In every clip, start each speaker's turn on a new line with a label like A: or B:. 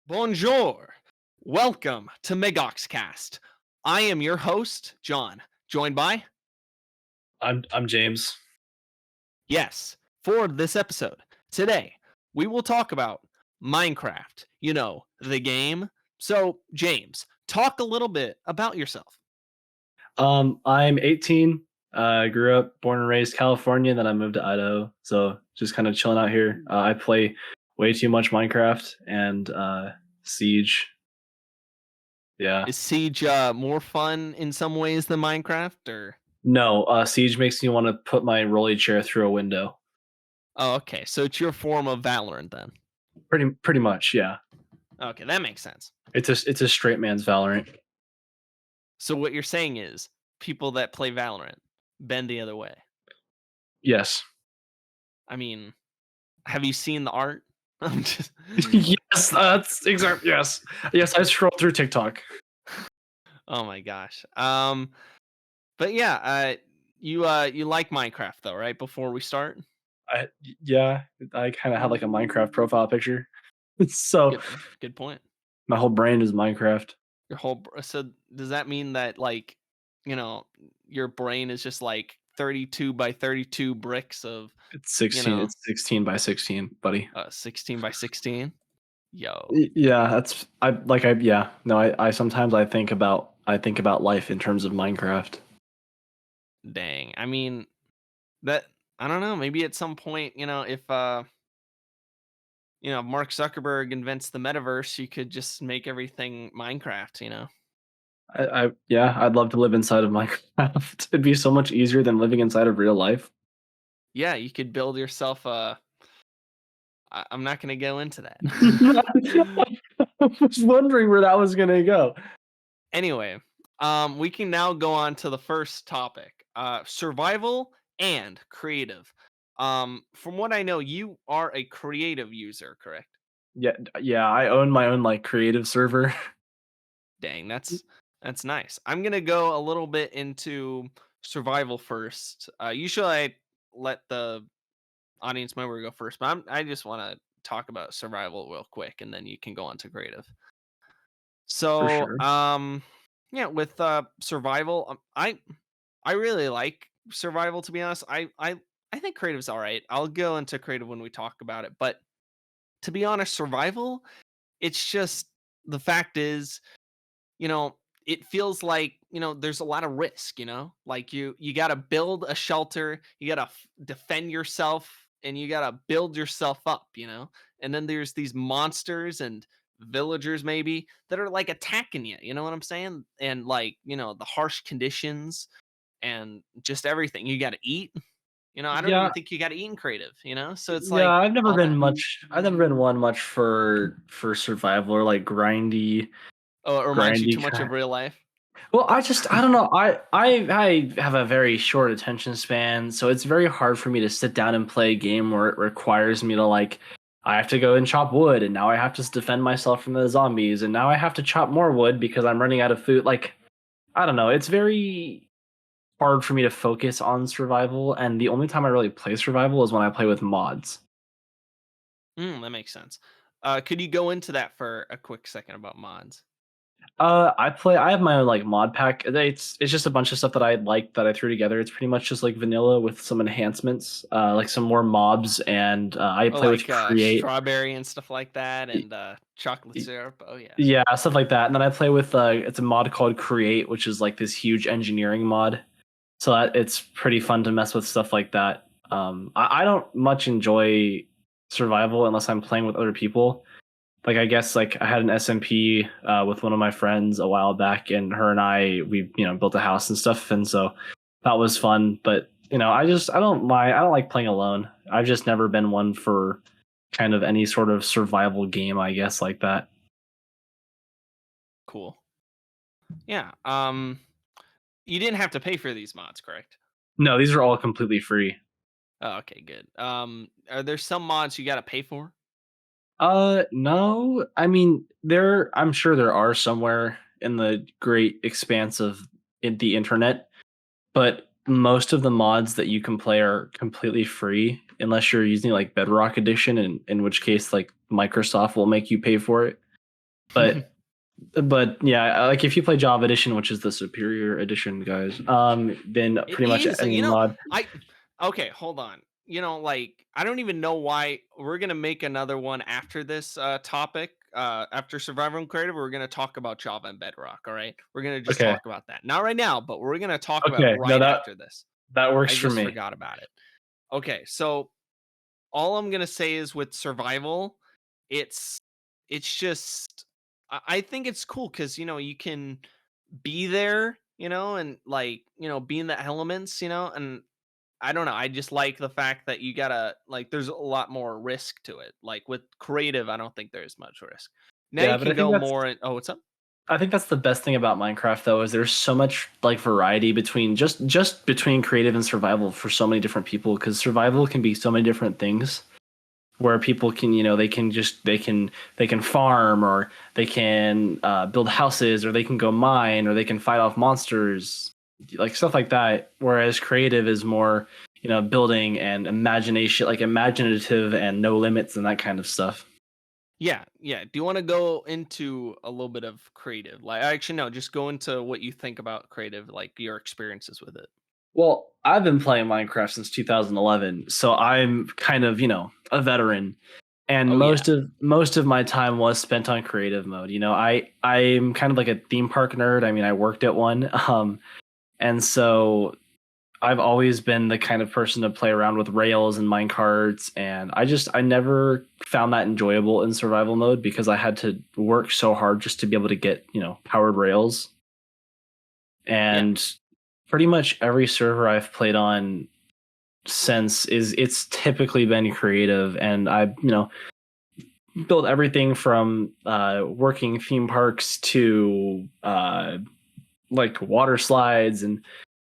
A: Bonjour. Welcome to MegoxCast. I am your host, John, joined by,
B: I'm James.
A: yes, for this episode. Today, we will talk about Minecraft, the game. So, James, talk a little bit about yourself.
B: I'm 18. I grew up, born and raised California, and then I moved to Idaho. So just kind of chilling out here. I play way too much Minecraft and Siege. Yeah.
A: Is Siege more fun in some ways than Minecraft or
B: No, Siege makes me want to put my rolly chair through a window.
A: Oh, okay. So it's your form of Valorant then.
B: Pretty much, yeah.
A: Okay, that makes sense.
B: It's a straight man's Valorant.
A: So what you're saying is people that play Valorant bend the other way.
B: Yes.
A: I mean, have you seen the art? I'm just
B: Yes, that's exactly yes. Yes, I scroll through TikTok.
A: Oh my gosh. But yeah, you like Minecraft though, right? Before we start?
B: I yeah, I kind of have like a Minecraft profile picture. So
A: Good point.
B: my whole brain is Minecraft.
A: So does that mean that like, you know, your brain is just like 32 by 32 bricks of,
B: It's
A: you
B: 16.
A: know,
B: It's 16 by 16, buddy.
A: 16 by 16? Yo,
B: Yeah, that's yeah. No, I sometimes I think about life in terms of Minecraft.
A: dang. I mean, that I don't know, maybe at some point, if Mark Zuckerberg invents the metaverse, you could just make everything Minecraft.
B: Yeah, I'd love to live inside of Minecraft. It'd be so much easier than living inside of real life.
A: Yeah, you could build yourself a I'm not gonna go into that.
B: I was wondering where that was gonna go.
A: Anyway, we can now go on to the first topic, survival and creative. From what I know, you are a creative user, correct?
B: Yeah, I own my own like creative server.
A: Dang, that's nice. I'm gonna go a little bit into survival first. Usually, I let the audience member go first, but I just want to talk about survival real quick, and then you can go on to creative.
B: For
A: So,
B: sure.
A: yeah, with survival, I really like survival to be honest. I think creative's all right. I'll go into creative when we talk about it, but to be honest, survival, it's just the fact is, you know, it feels like, there's a lot of risk, Like you got to build a shelter, you got to defend yourself and you got to build yourself up, And then there's these monsters and villagers maybe that are like attacking you, you know what I'm saying? And like, the harsh conditions and just everything. You got to eat. I don't
B: Yeah,
A: even think you got to eat in creative, So it's
B: yeah.
A: like
B: I've never
A: all
B: been
A: that.
B: much. I've never been one much for survival or like
A: Oh, it reminds you
B: grindy
A: too much of
B: kind.
A: real life.
B: Well, I don't know. I have a very short attention span, so it's very hard for me to sit down and play a game where it requires me to like I have to go and chop wood, and now I have to defend myself from the zombies, and now I have to chop more wood because I'm running out of food. Like I don't know. It's very hard for me to focus on survival, and the only time I really play survival is when I play with mods.
A: That makes sense. Could you go into that for a quick second about mods?
B: I have my own like mod pack. It's just a bunch of stuff that I like that I threw together. It's pretty much just like vanilla with some enhancements, like some more mobs, and I
A: Oh,
B: play with
A: like
B: create.
A: strawberry and stuff like that,
B: y-
A: and chocolate
B: y-
A: syrup. Oh yeah,
B: Yeah, stuff like that. And then I play with it's a mod called Create, which is like this huge engineering mod. So it's pretty fun to mess with stuff like that. I don't much enjoy survival unless I'm playing with other people. Like I guess like I had an SMP with one of my friends a while back, and her and we built a house and stuff, and so that was fun. But I don't mind. I don't like playing alone. I've just never been one for kind of any sort of survival game. I guess like that.
A: cool. Yeah. You didn't have to pay for these mods, correct?
B: No, these are all completely free.
A: Oh, okay, good. Are there some mods you got to pay for?
B: No. I mean, I'm sure there are somewhere in the great expanse of the internet, but most of the mods that you can play are completely free unless you're using like Bedrock Edition, in which case like Microsoft will make you pay for it. But yeah, like if you play Java Edition, which is the superior edition, guys, then
A: It
B: pretty much
A: is,
B: any mod.
A: I okay, hold on. Like I don't even know why we're gonna make another one after this topic. After Survivor and Creative, we're gonna talk about Java and Bedrock. All right, we're gonna just
B: Okay,
A: talk about that. Not right now, but we're gonna talk about it
B: okay, no,
A: right after this.
B: that works
A: I
B: for
A: just
B: me.
A: forgot about it. Okay, so all I'm gonna say is with survival, it's just I think it's cool because you can be there, and like, be in the elements, and I don't know. I just like the fact that you gotta like there's a lot more risk to it. Like with creative, I don't think there's much risk. Now
B: Yeah,
A: you
B: but
A: can go more in what's up?
B: I think that's the best thing about Minecraft though is there's so much like variety between just between creative and survival for so many different people because survival can be so many different things where people can they can farm or they can build houses or they can go mine or they can fight off monsters like stuff like that, whereas creative is more building and imagination, like imaginative and no limits and that kind of stuff.
A: Yeah, yeah. Do you want to go into a little bit of creative? Like actually no, just go into what you think about creative, like your experiences with it.
B: Well, I've been playing Minecraft since 2011, so I'm kind of, a veteran. And
A: Oh yeah.
B: most of my time was spent on creative mode. I'm kind of like a theme park nerd. I mean, I worked at one. And so I've always been the kind of person to play around with rails and minecarts, and I never found that enjoyable in survival mode because I had to work so hard just to be able to get, powered rails.
A: Yeah.
B: And pretty much every server I've played on since it's typically been creative, and I built everything from working theme parks to like water slides and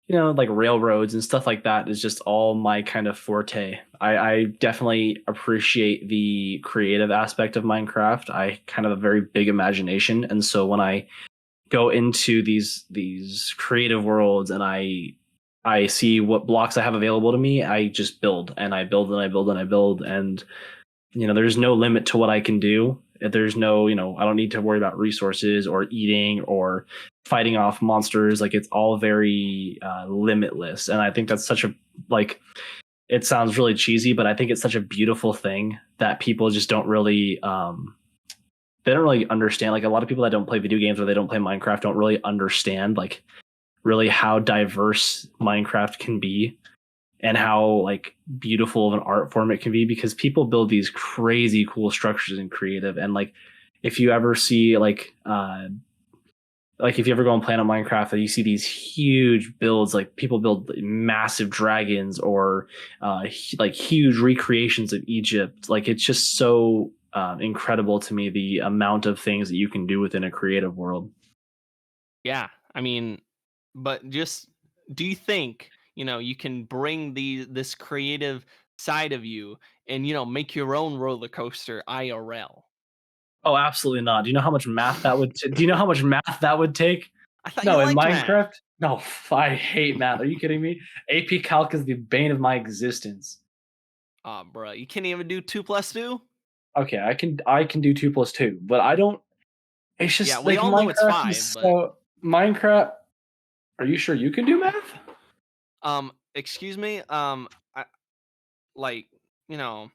B: like railroads and stuff like that is just all my kind of forte. I definitely appreciate the creative aspect of Minecraft. I kind of have a very big imagination, and so when I go into these creative worlds and I see what blocks I have available to me, I just build and I build and I build and I build, and there's no limit to what I can do. There's no, I don't need to worry about resources or eating or fighting off monsters. Like it's all very limitless, and I think that's such a like. It sounds really cheesy, but I think it's such a beautiful thing that people just don't really they don't really understand. Like a lot of people that don't play video games or they don't play Minecraft don't really understand like really how diverse Minecraft can be and how like beautiful of an art form it can be because people build these crazy cool structures in creative. And like if you ever see like if you ever go on Planet Minecraft and you see these huge builds, like people build massive dragons or like huge recreations of Egypt, like it's just so incredible to me the amount of things that you can do within a creative world.
A: Yeah. I mean, but just do you think, you can bring this creative side of you and make your own roller coaster IRL?
B: Oh, absolutely not. Do you know how much math that would do you know how much math that would take?
A: I thought you
B: No, in
A: liked math.
B: Minecraft? No, I hate math. Are you kidding me? AP Calc is the bane of my existence.
A: Oh, bro, you can't even do 2 plus 2?
B: Okay, I can do 2 plus 2, but I don't it's
A: Yeah,
B: just
A: we
B: like
A: all know it's
B: Minecraft
A: 5,
B: is
A: but
B: so Minecraft. Are you sure you can do math?
A: excuse me, I like, you know,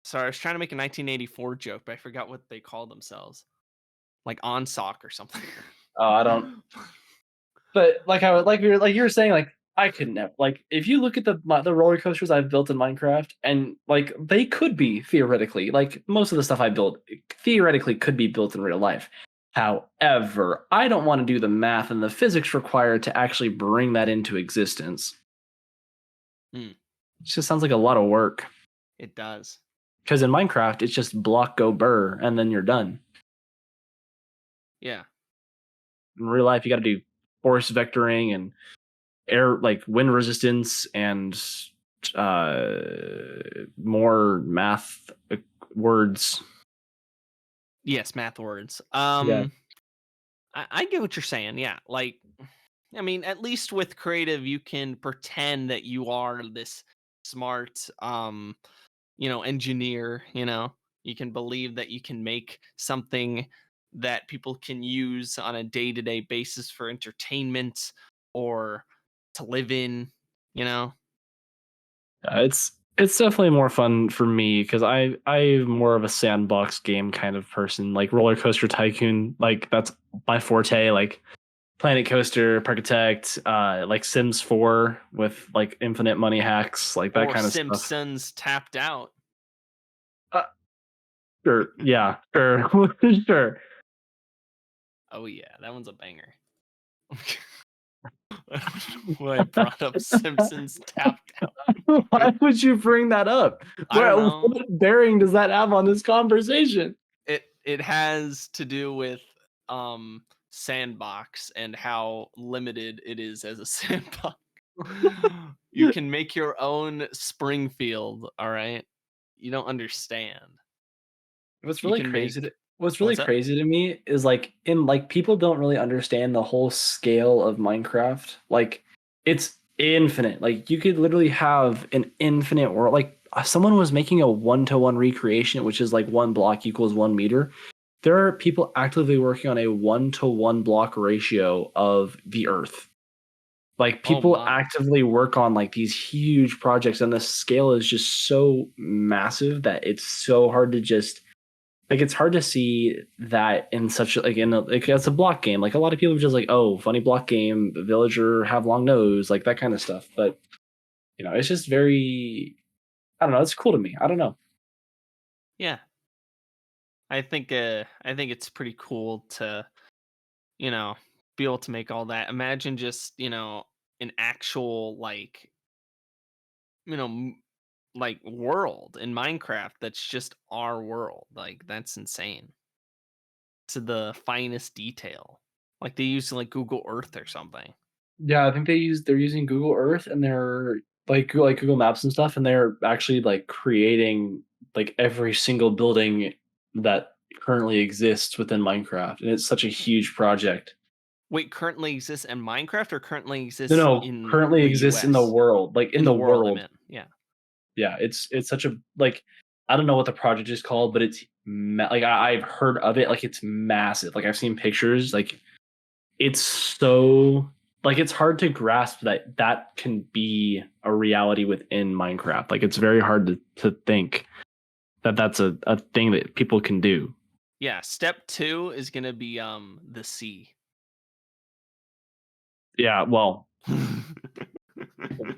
A: sorry, I was trying to make a 1984 joke, but I forgot what they call themselves. Like on sock or something.
B: Oh, I don't. But like I would like you were saying, like I could never like if you look at the roller coasters I've built in Minecraft, and like they could be theoretically like most of the stuff I built theoretically could be built in real life. However, I don't want to do the math and the physics required to actually bring that into existence.
A: Mm,
B: It just sounds like a lot of work.
A: it does.
B: Because in Minecraft, it's just block go burr and then you're done.
A: Yeah.
B: In real life, you got to do force vectoring and air like wind resistance and uh more math words.
A: Yes, math words.
B: Yeah.
A: I get what you're saying. Yeah. Like, I mean, at least with creative, you can pretend that you are this smart, engineer, You can believe that you can make something that people can use on a day-to-day basis for entertainment or to live in, you know?
B: It's definitely more fun for me because I'm more of a sandbox game kind of person. Like Roller Coaster Tycoon, like that's my forte. Like Planet Coaster, Parkitect, like Sims 4 with like infinite money hacks, like that
A: Or
B: kind of stuff.
A: Simpsons Tapped Out.
B: Uh, sure, yeah, sure, sure.
A: Oh yeah, that one's a banger. When I brought up Simpsons Tapped Out.
B: Why would you bring that up?
A: I don't know.
B: What bearing does that have on this conversation?
A: It has to do with sandbox and how limited it is as a sandbox. You can make your own Springfield, all right? You don't understand.
B: What's
A: You
B: really
A: can
B: crazy
A: make
B: to, what's really
A: what's up?
B: crazy to me is like in like people don't really understand the whole scale of Minecraft. Like it's infinite. Like you could literally have an infinite world. Like someone was making a 1-to-1 recreation, which is like 1 block equals 1 meter. There are people actively working on a 1-to-1 block ratio of the Earth. Like
A: Oh
B: people
A: my.
B: actively work on like these huge projects, and the scale is just so massive that it's so hard to just like it's hard to see that in such like in a, like it's a block game. Like a lot of people are just like, oh, funny block game, villager have long nose, like that kind of stuff. But it's just very, I don't know, it's cool to me. I don't know.
A: Yeah. I think it's pretty cool to, you know, be able to make all that. Imagine just, an actual you know, m- world in Minecraft that's just our world. Like that's insane to the finest detail. Like they use like Google Earth or something.
B: Yeah, I think they're using Google Earth and they're like Google Maps and stuff, and they're actually like creating like every single building that currently exists within Minecraft, and it's such a huge project.
A: Wait, currently exists in Minecraft or currently
B: No,
A: exists
B: no,
A: in
B: currently
A: the
B: exists in the
A: US?
B: world, like in
A: In
B: the
A: the world, I
B: world.
A: meant. Yeah.
B: Yeah, it's such a like I don't know what the project is called, but it's like I've heard of it. Like it's massive. Like I've seen pictures. Like it's so like it's hard to grasp that that can be a reality within Minecraft. Like it's very hard to think that that's a thing that people can do.
A: Yeah, step 2 is going to be the sea.
B: Yeah, well,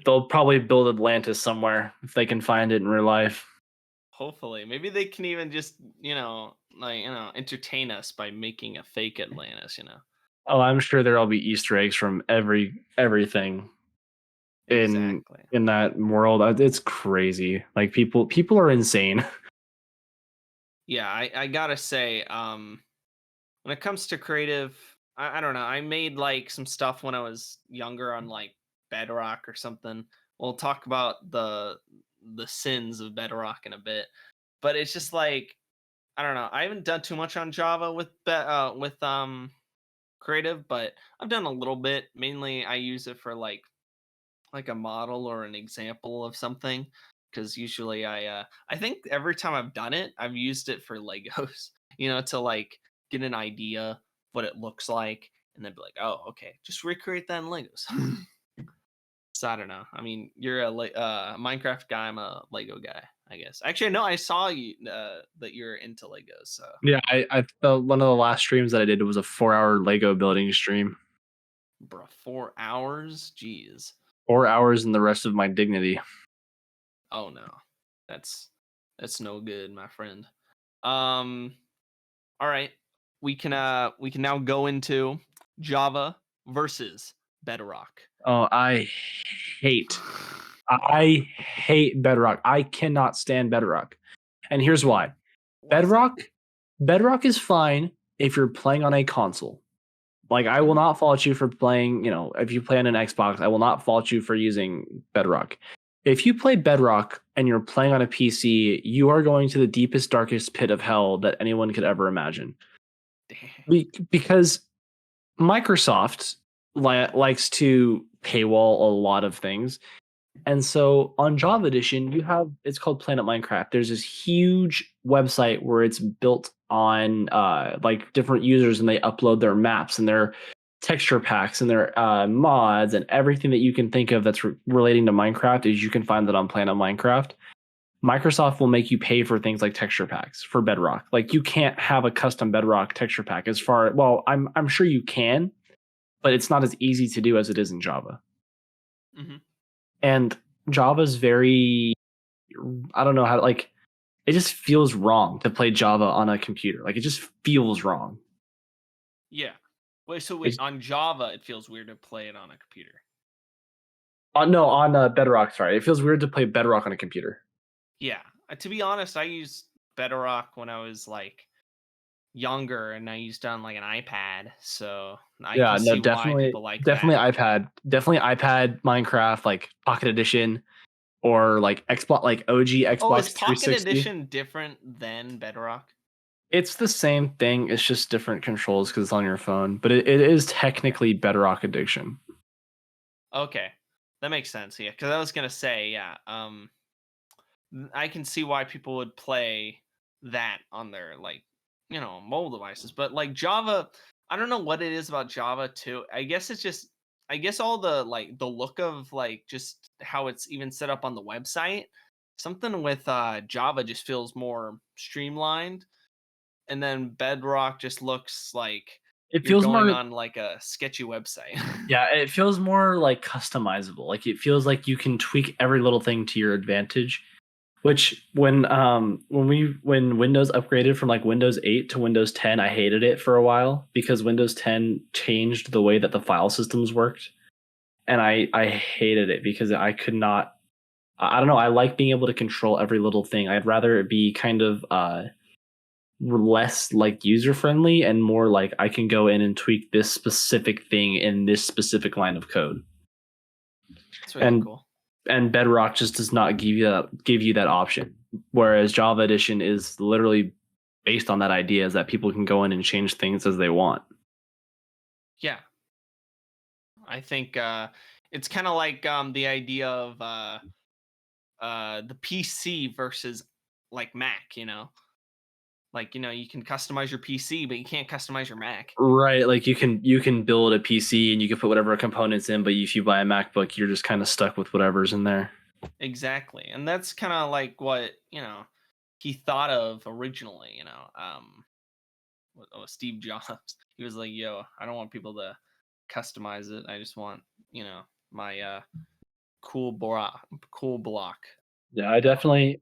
B: they'll probably build Atlantis somewhere if they can find it in real life.
A: Hopefully. Maybe they can even just, entertain us by making a fake Atlantis.
B: Oh, I'm sure there'll be Easter eggs from everything in
A: Exactly.
B: in that world. It's crazy. Like people are insane.
A: Yeah, I gotta say, when it comes to creative, I don't know. I made like some stuff when I was younger on like Bedrock or something. We'll talk about the sins of Bedrock in a bit, but it's just like I don't know. I haven't done too much on Java with creative, but I've done a little bit. Mainly, I use it for like a model or an example of something because usually I think every time I've done it I've used it for Legos to like get an idea what it looks like and then be like, oh, okay, just recreate that in Legos. So I don't know, I mean, you're a Minecraft guy, I'm a Lego guy, I guess. Actually, no, I saw you that you're into Legos, so
B: Yeah, I one of the last streams that I did was a 4 hour Lego building stream.
A: bro, 4 hours, jeez.
B: 4 hours and the rest of my dignity.
A: Oh no, that's that's no good, my friend. um All right. We can now go into Java versus Bedrock.
B: Oh, hate I hate Bedrock. I cannot stand Bedrock. And here's why.
A: Why is that?
B: Bedrock Bedrock is fine if you're playing on a console. Like I will
A: Mhm.
B: not fault you for playing, if you play on an Xbox, I will not fault you for using Bedrock. If you play Bedrock and you're playing on a PC, you are going to the deepest, darkest pit of hell that anyone could ever imagine.
A: Dang.
B: Because Microsoft likes to paywall a lot of things. And so on Java Edition, you have it's called Planet Minecraft. There's this huge website where it's built on like different users, and they upload their maps and their texture packs and their mods and everything that you can think of that's relating to Minecraft is you can find that on Planet Minecraft. Microsoft will make you pay for things like texture packs for Bedrock. Like you can't have a custom Bedrock texture pack as far well, I'm sure you can, but it's not as easy to do as it is in Java.
A: Hmm.
B: And Java's very I don't know how like it just feels wrong to play Java on a computer. Like it just feels wrong.
A: Yeah. Wait, so wait,
B: It's,
A: on Java, it feels weird to play it on a computer.
B: no, on Bedrock. Sorry, it feels weird to play Bedrock on a computer.
A: Yeah. To be honest, I used Bedrock when I was like younger, and I used it on like an iPad, so I can
B: Yeah, no,
A: see why people like
B: definitely
A: that.
B: iPad, Minecraft, like Pocket Edition, or like Xbox, like OG
A: Oh, is
B: Xbox
A: Pocket
B: 360.
A: Edition different than Bedrock?
B: It's the same thing. It's just different controls because it's on your phone, but it is
A: Okay.
B: technically Bedrock Edition.
A: Okay. That makes sense. Yeah, because I was gonna say, yeah, I can see why people would play that on their like, mobile devices. But like Java, I don't know what it is about Java too. I guess it's just, I guess all the like the look of like just how it's even set up on the website. Something with Java just feels more streamlined, and then Bedrock just looks like
B: It
A: you're
B: feels
A: going
B: more
A: on like a sketchy website.
B: Yeah, it feels more like customizable. Like it feels like you can tweak every little thing to your advantage. Which when Windows upgraded from like Windows 8 to Windows 10, I hated it for a while because Windows 10 changed the way that the file systems worked. And I hated it because I could not I don't know, I like being able to control every little thing. I'd rather it be kind of less like user friendly and more like I can go in and tweak this specific thing in this specific line of code.
A: It's really
B: And
A: cool.
B: Bedrock just does not give you that option. Whereas Java Edition is literally based on that idea is that people can go in and change things as they want.
A: Yeah, I think it's kind of like the idea of the PC versus like Mac, like you can customize your PC, but you can't customize your Mac.
B: Right, like you can build a PC and you can put whatever components in, but if you buy a MacBook, you're just kind of stuck with whatever's in there.
A: Exactly, and that's kind of like what he thought of originally. Steve Jobs. He was like, "Yo, I don't want people to customize it. I just want my cool block."
B: Yeah,
A: So
B: I definitely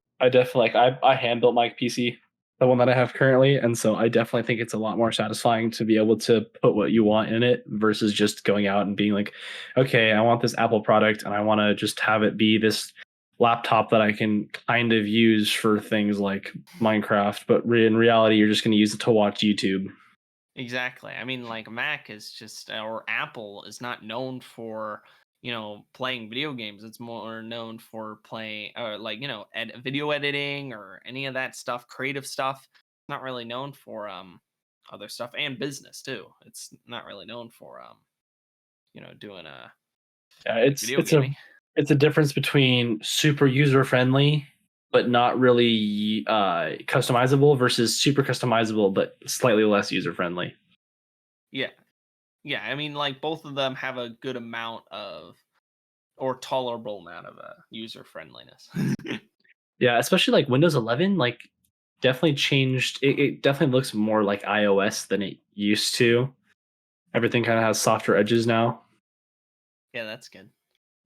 B: like I hand built my PC, the one that I have currently, and so I definitely think it's a lot more satisfying to be able to put what you want in it versus just going out and being like, okay, I want this Apple product and I want to just have it be this laptop that I can kind of use for things like Minecraft, but in reality, you're just going to use it to watch YouTube.
A: exactly. I mean, like Mac is just, or Apple is not known for, playing video games. It's more known for playing, or like, video editing or any of that stuff, creative stuff. Not really known for other stuff, and business too. It's not really known for doing
B: Yeah,
A: like video gaming.
B: it's a difference between super user friendly but not really customizable versus super customizable but slightly less user friendly.
A: Yeah. Yeah. I mean, like both of them have a good amount of, or tolerable amount of user friendliness.
B: Yeah, especially like Windows 11, like definitely changed. It definitely looks more like iOS than it used to. Everything kind of has softer edges now,
A: Yeah, that's good.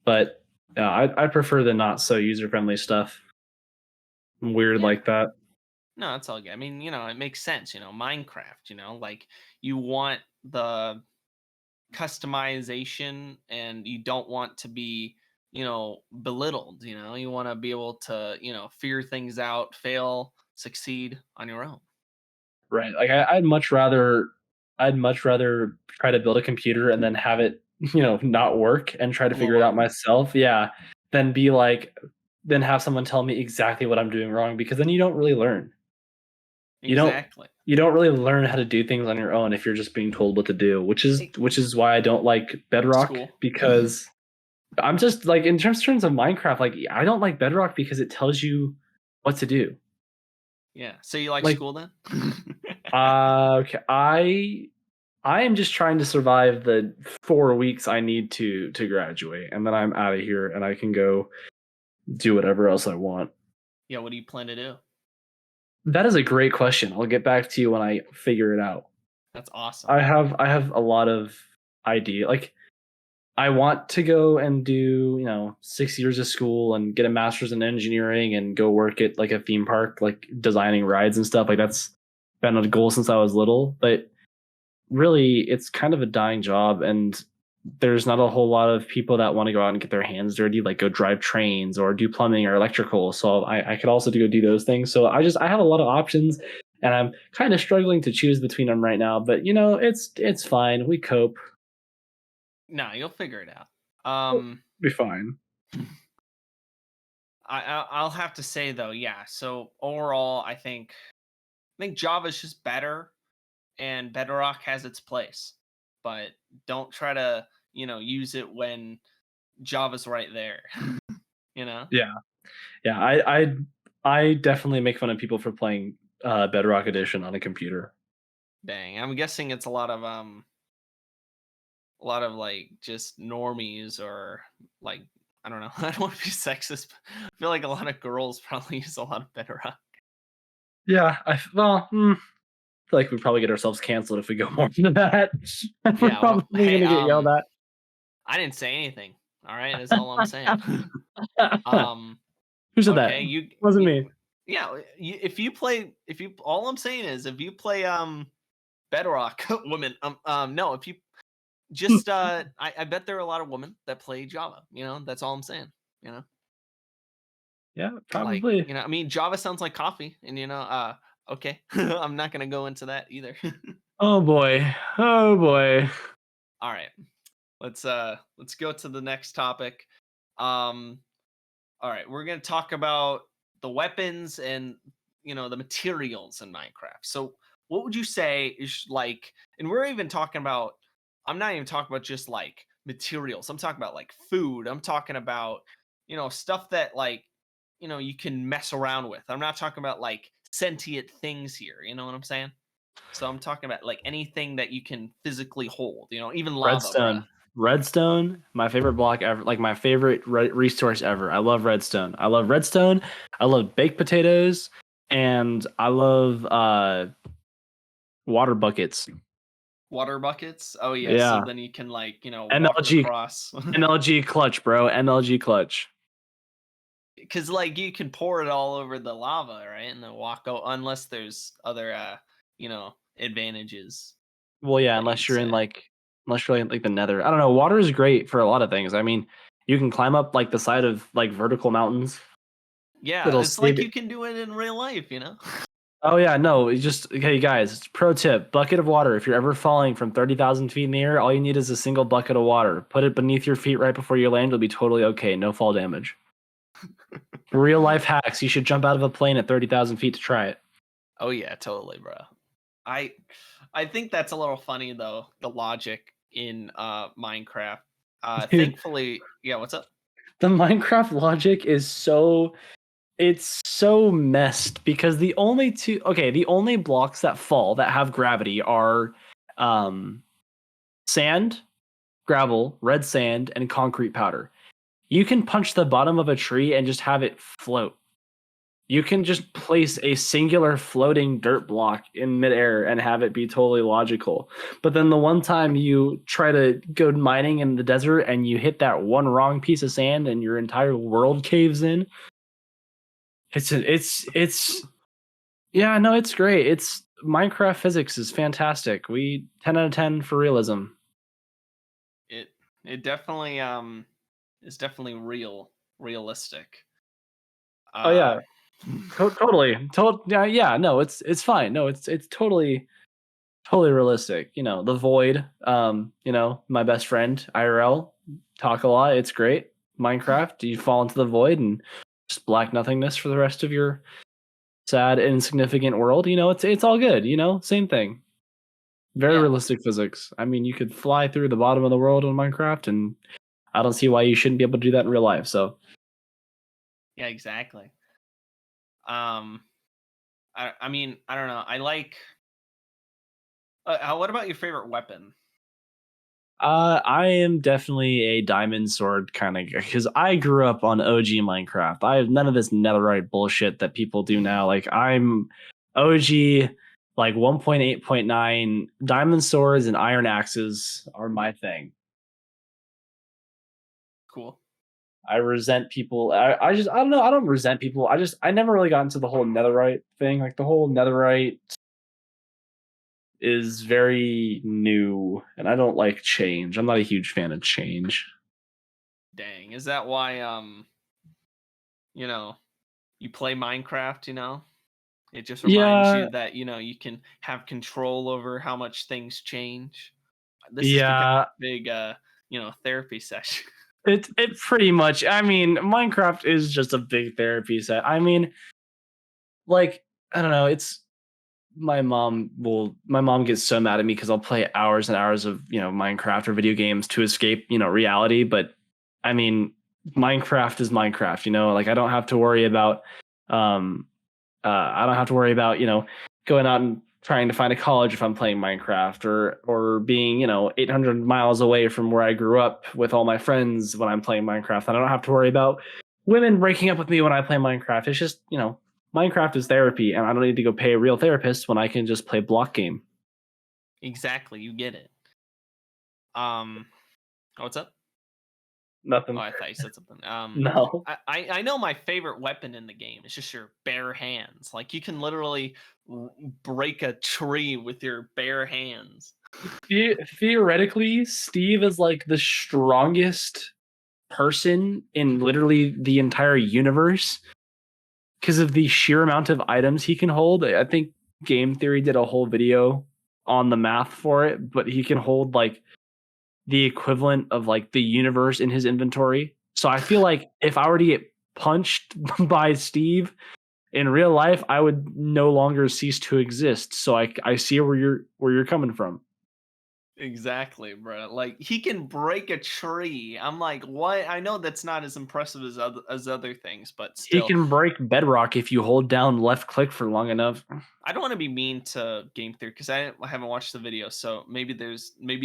B: but yeah, I prefer the not so user friendly stuff. I'm weird
A: Yeah.
B: like that.
A: No, it's all good. I mean, it makes sense, Minecraft, like you want the customization, and you don't want to be, belittled, you want to be able to, figure things out, fail, succeed on your own.
B: Right. Like I'd much rather try to build a computer and then have it, not work and try to figure it out
A: Learn.
B: myself. Yeah. Than be like then have someone tell me exactly what I'm doing wrong because then you don't really learn. You don't
A: Exactly.
B: you don't really learn how to do things on your own if you're just being told what to do, which is
A: It,
B: why I don't like Bedrock
A: school.
B: because I'm just like in terms of Minecraft, like I don't like Bedrock because it tells you what to do.
A: Yeah. So you like
B: Like,
A: school then?
B: okay, I am just trying to survive the 4 weeks I need to graduate, and then I'm out of here, and I can go do whatever else I want.
A: Yeah. What do you plan to do?
B: That is a great question. I'll get back to you when I figure it out.
A: That's awesome.
B: I have a lot of idea. Like I want to go and do, 6 years of school and get a master's in engineering and go work at like a theme park, like designing rides and stuff. Like that's been a goal since I was little. But really, it's kind of a dying job, and there's not a whole lot of people that want to go out and get their hands dirty, like go drive trains or do plumbing or electrical. So I could also do those things. So I have a lot of options, and I'm kind of struggling to choose between them right now. But it's fine. We cope.
A: No, you'll figure it out.
B: We'll be fine.
A: I'll have to say though, yeah. So overall, I think Java's just better, and Bedrock has its place, but don't try to use it when Java's right there. you know,
B: Yeah, yeah. I definitely make fun of people for playing Bedrock Edition on a computer.
A: dang. I'm guessing it's a lot of like just normies or like I don't know. I don't want to be sexist, but I feel like a lot of girls probably use a lot of Bedrock.
B: Yeah, I feel like we probably get ourselves canceled if we go more into that. We're
A: Yeah. Well,
B: probably
A: hey,
B: gonna get yelled at.
A: I didn't say anything. All right, that's all I'm saying. um,
B: Who said that?
A: okay,
B: Wasn't
A: you
B: me.
A: yeah, if you all I'm saying is if you play Bedrock women no, if you just I bet there are a lot of women that play Java, that's all I'm saying, you know.
B: Yeah,
A: Like,
B: probably.
A: I mean Java sounds like coffee and okay. I'm not going to go into that either.
B: Oh boy. Oh boy.
A: All right. Let's go to the next topic. Um All right, we're going to talk about the weapons and the materials in Minecraft. So, what would you say is like and we're even talking about I'm not even talking about just like materials. I'm talking about like food. I'm talking about stuff that like you can mess around with. I'm not talking about like sentient things here, you know what I'm saying? So I'm talking about like anything that you can physically hold, even lava, bruh.
B: Redstone. Redstone, my favorite block ever, like my favorite resource ever. I love redstone. I love redstone. I love baked potatoes, and I love water buckets.
A: Water buckets. Oh yeah, so
B: Yeah.
A: then you can like, walk
B: MLG
A: across.
B: MLG clutch, bro. MLG clutch.
A: Because like you can pour it all over the lava, right? And then walk out unless there's other advantages
B: Well, yeah,
A: that you'd
B: unless
A: say.
B: you're in like the nether. I don't know. Water is great for a lot of things. I mean, you can climb up like the side of like vertical mountains.
A: Yeah,
B: It'll
A: it's
B: save
A: like
B: it.
A: you can do it in real life.
B: Oh yeah, no, it's just okay, guys. Pro tip: bucket of water. If you're ever falling from 30,000 feet in the air, all you need is a single bucket of water. Put it beneath your feet right before you land. You'll be totally okay. No fall damage. Real life hacks. You should jump out of a plane at 30,000 feet to try it.
A: Oh yeah, totally, bro. I I think that's a little funny though, the logic in Minecraft.
B: Dude,
A: Thankfully, yeah, what's up?
B: the Minecraft logic is it's so messed because the only blocks that fall that have gravity are um sand, gravel, red sand, and concrete powder. You can punch the bottom of a tree and just have it float. You can just place a singular floating dirt block in midair and have it be totally logical. But then the one time you try to go mining in the desert and you hit that one wrong piece of sand and your entire world caves in, it's yeah, no, it's great. It's Minecraft physics is fantastic. We 10 out of 10 for realism.
A: It it definitely is definitely realistic.
B: Oh
A: Uh
B: yeah, totally. Yeah, yeah, no, it's fine. No, it's totally realistic. The void, my best friend IRL talk a lot. It's great. Minecraft, you fall into the void and just black nothingness for the rest of your sad insignificant world. It's all good, same thing. Very
A: yeah.
B: realistic physics. I mean, you could fly through the bottom of the world in Minecraft, and I don't see why you shouldn't be able to do that in real life. So
A: Yeah, exactly. I mean, I don't know. I like. What about your favorite weapon?
B: I am definitely a diamond sword kind of guy because I grew up on OG Minecraft. I have none of this netherite bullshit that people do now. Like I'm OG, like 1.8.9 diamond swords and iron axes are my thing.
A: Cool.
B: I resent people. I don't know. I don't resent people. I never really got into the whole netherite thing. Like the whole netherite is very new, and I don't like change. I'm not a huge fan of change.
A: Dang, is that why you know, you play Minecraft, you know? It just reminds
B: Yeah,
A: you that, you can have control over how much things change. This has become
B: yeah.
A: a big therapy session.
B: It pretty much. I mean, Minecraft is just a big therapy set. I mean, like I don't know. It's my mom gets so mad at me because I'll play hours and hours of Minecraft or video games to escape reality. But I mean, Minecraft is Minecraft. Like I don't have to worry about um I don't have to worry about going out and trying to find a college if I'm playing Minecraft or being 800 miles away from where I grew up with all my friends when I'm playing Minecraft. And I don't have to worry about women breaking up with me when I play Minecraft. It's just Minecraft is therapy, and I don't need to go pay a real therapist when I can just play block game.
A: Exactly, you get it. Um, what's up? Oh,
B: Nothing.
A: I thought you said something.
B: No.
A: I know my favorite weapon in the game is just your bare hands. Like you can literally break a tree with your bare hands.
B: Theoretically, Steve is like the strongest person in literally the entire universe because of the sheer amount of items he can hold. I think Game Theory did a whole video on the math for it, but he can hold like the equivalent of like the universe in his inventory. So I feel like if I were to get punched by Steve in real life, I would no longer cease to exist. So I see where you're coming from.
A: Exactly, bro. Like he can break a tree. I'm like, what? I know that's not as impressive as other things, but
B: He
A: still,
B: can break bedrock if you hold down left click for long enough.
A: I don't want to be mean to Game Theory because I haven't watched the video, so maybe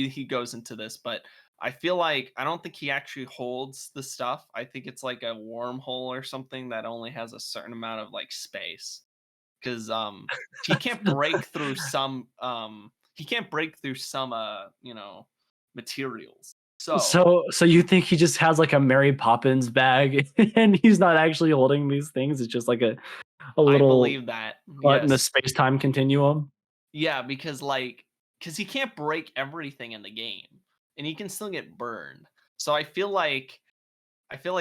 A: he goes into this, but I feel like I don't think he actually holds the stuff. I think it's like a wormhole or something that only has a certain amount of like space because he can't break through some materials. So
B: So you think he just has like a Mary Poppins bag and he's not actually holding these things? It's just like a
A: I
B: little
A: believe that,
B: butt in the
A: yes.
B: space time continuum.
A: Yeah, because he can't break everything in the game, and he can still get burned. So I feel like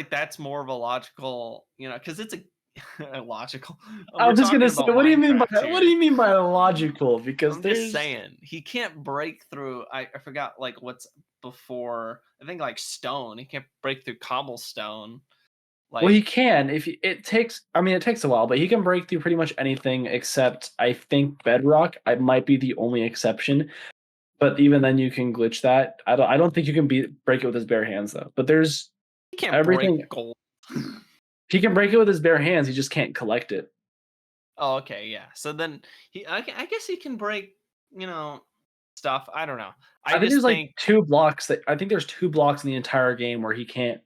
A: that's more of a logical, because it's a logical.
B: I
A: We're
B: was just gonna
A: talking
B: say,
A: about
B: what do you mean by
A: Minecraft
B: what do
A: here.
B: you mean by logical? Because
A: I'm just
B: there's
A: saying he can't break through. I forgot like what's before. I think like stone. He can't break through cobblestone.
B: well, he
A: Like
B: can if it takes. I mean, it takes a while, but he can break through pretty much anything except I think bedrock. I might be the only exception, but even then, you can glitch that. I don't think you can break it with his bare hands though. But there's
A: he can't break
B: everything.
A: gold.
B: He can break it with his bare hands. He just can't collect it.
A: Oh, okay, yeah. So then I guess he can break, stuff. I don't know. I
B: I think
A: just
B: there's like
A: think
B: two blocks that I think there's two blocks in the entire game where he can't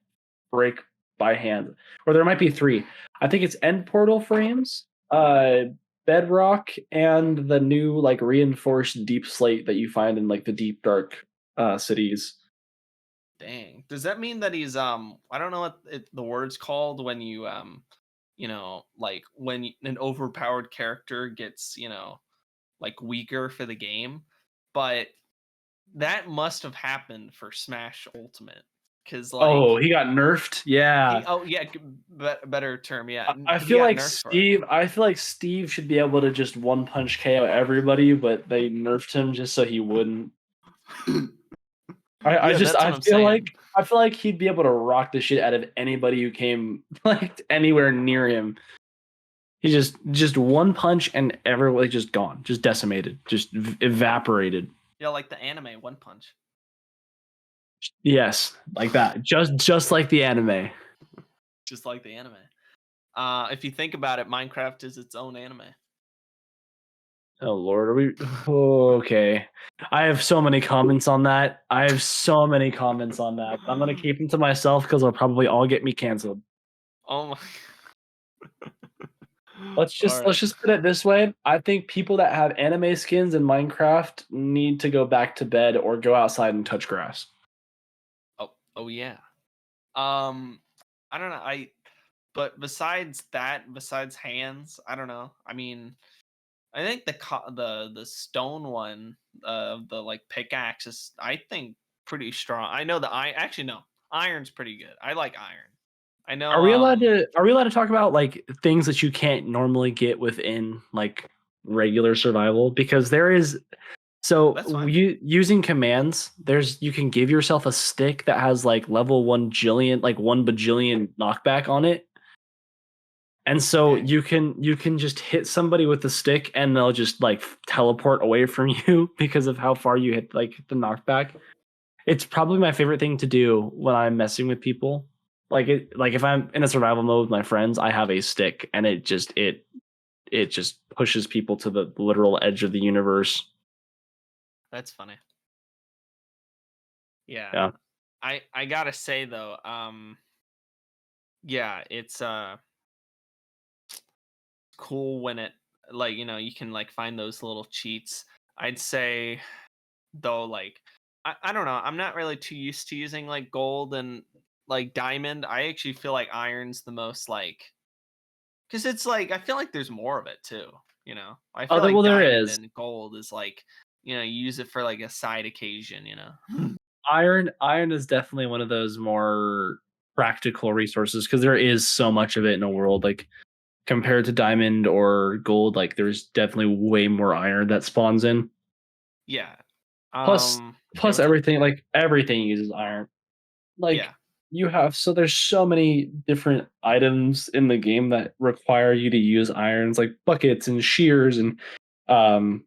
B: break by hand, or there might be three. I think it's end portal frames, bedrock, and the new like reinforced deep slate that you find in like the deep dark cities.
A: dang. Does that mean that he's I don't know what the word's called when you like when an overpowered character gets, like weaker for the game, but that must have happened for Smash Ultimate cuz
B: Oh,
A: like
B: he got nerfed.
A: he
B: Yeah.
A: oh yeah, better term, yeah.
B: I
A: He
B: feel
A: got
B: like
A: nerfed for it.
B: Steve should be able to just one punch KO everybody, but they nerfed him just so he wouldn't.
A: Yeah, that's what I'm saying.
B: I feel like he'd be able to rock the shit out of anybody who came like anywhere near him. He just one punch and everyone just gone, just decimated, just evaporated.
A: Yeah, like the anime One Punch.
B: Yes, like that. Just like the anime.
A: Just like the anime. If you think about it, Minecraft is its own anime.
B: Oh Lord, are we okay? I have so many comments on that. I have so many comments on that. I'm gonna keep them to myself because they'll probably all get me canceled.
A: Oh my.
B: Let's
A: All
B: just
A: right.
B: let's just put it this way. I think people that have anime skins in Minecraft need to go back to bed or go outside and touch grass.
A: Oh yeah. Um, I don't know. But besides that, besides hands, I don't know. I mean, I think the stone one, the like pickaxe is, I think, pretty strong. I know the I actually no, iron's pretty good. I like iron. I know.
B: Are we allowed to talk about like things that you can't normally get within like regular survival? Because there is so
A: That's fine.
B: you using commands, there's you can give yourself a stick that has like level 1 jillion, like 1 bajillion knockback on it. And so
A: Dang.
B: you can just hit somebody with the stick and they'll just like teleport away from you because of how far you hit like the knockback. It's probably my favorite thing to do when I'm messing with people. Like if I'm in a survival mode with my friends, I have a stick and it just pushes people to the literal edge of the universe.
A: That's funny. Yeah.
B: Yeah.
A: I gotta say though, yeah, it's cool when it, like, you can like find those little cheats. I'd say though, like, I don't know, I'm not really too used to using like gold and like diamond. I actually feel like iron's the most like, because it's like I feel like there's more of it too. I
B: Oh,
A: feel like
B: there
A: diamond
B: is.
A: and gold is like, you use it for like a side occasion.
B: Iron is definitely one of those more practical resources because there is so much of it in a world. Like compared to diamond or gold, like there's definitely way more iron that spawns in.
A: Yeah.
B: Plus,
A: Yeah,
B: plus
A: what's up?
B: everything uses iron. Like
A: Yeah.
B: there's so many different items in the game that require you to use irons, like buckets and shears and um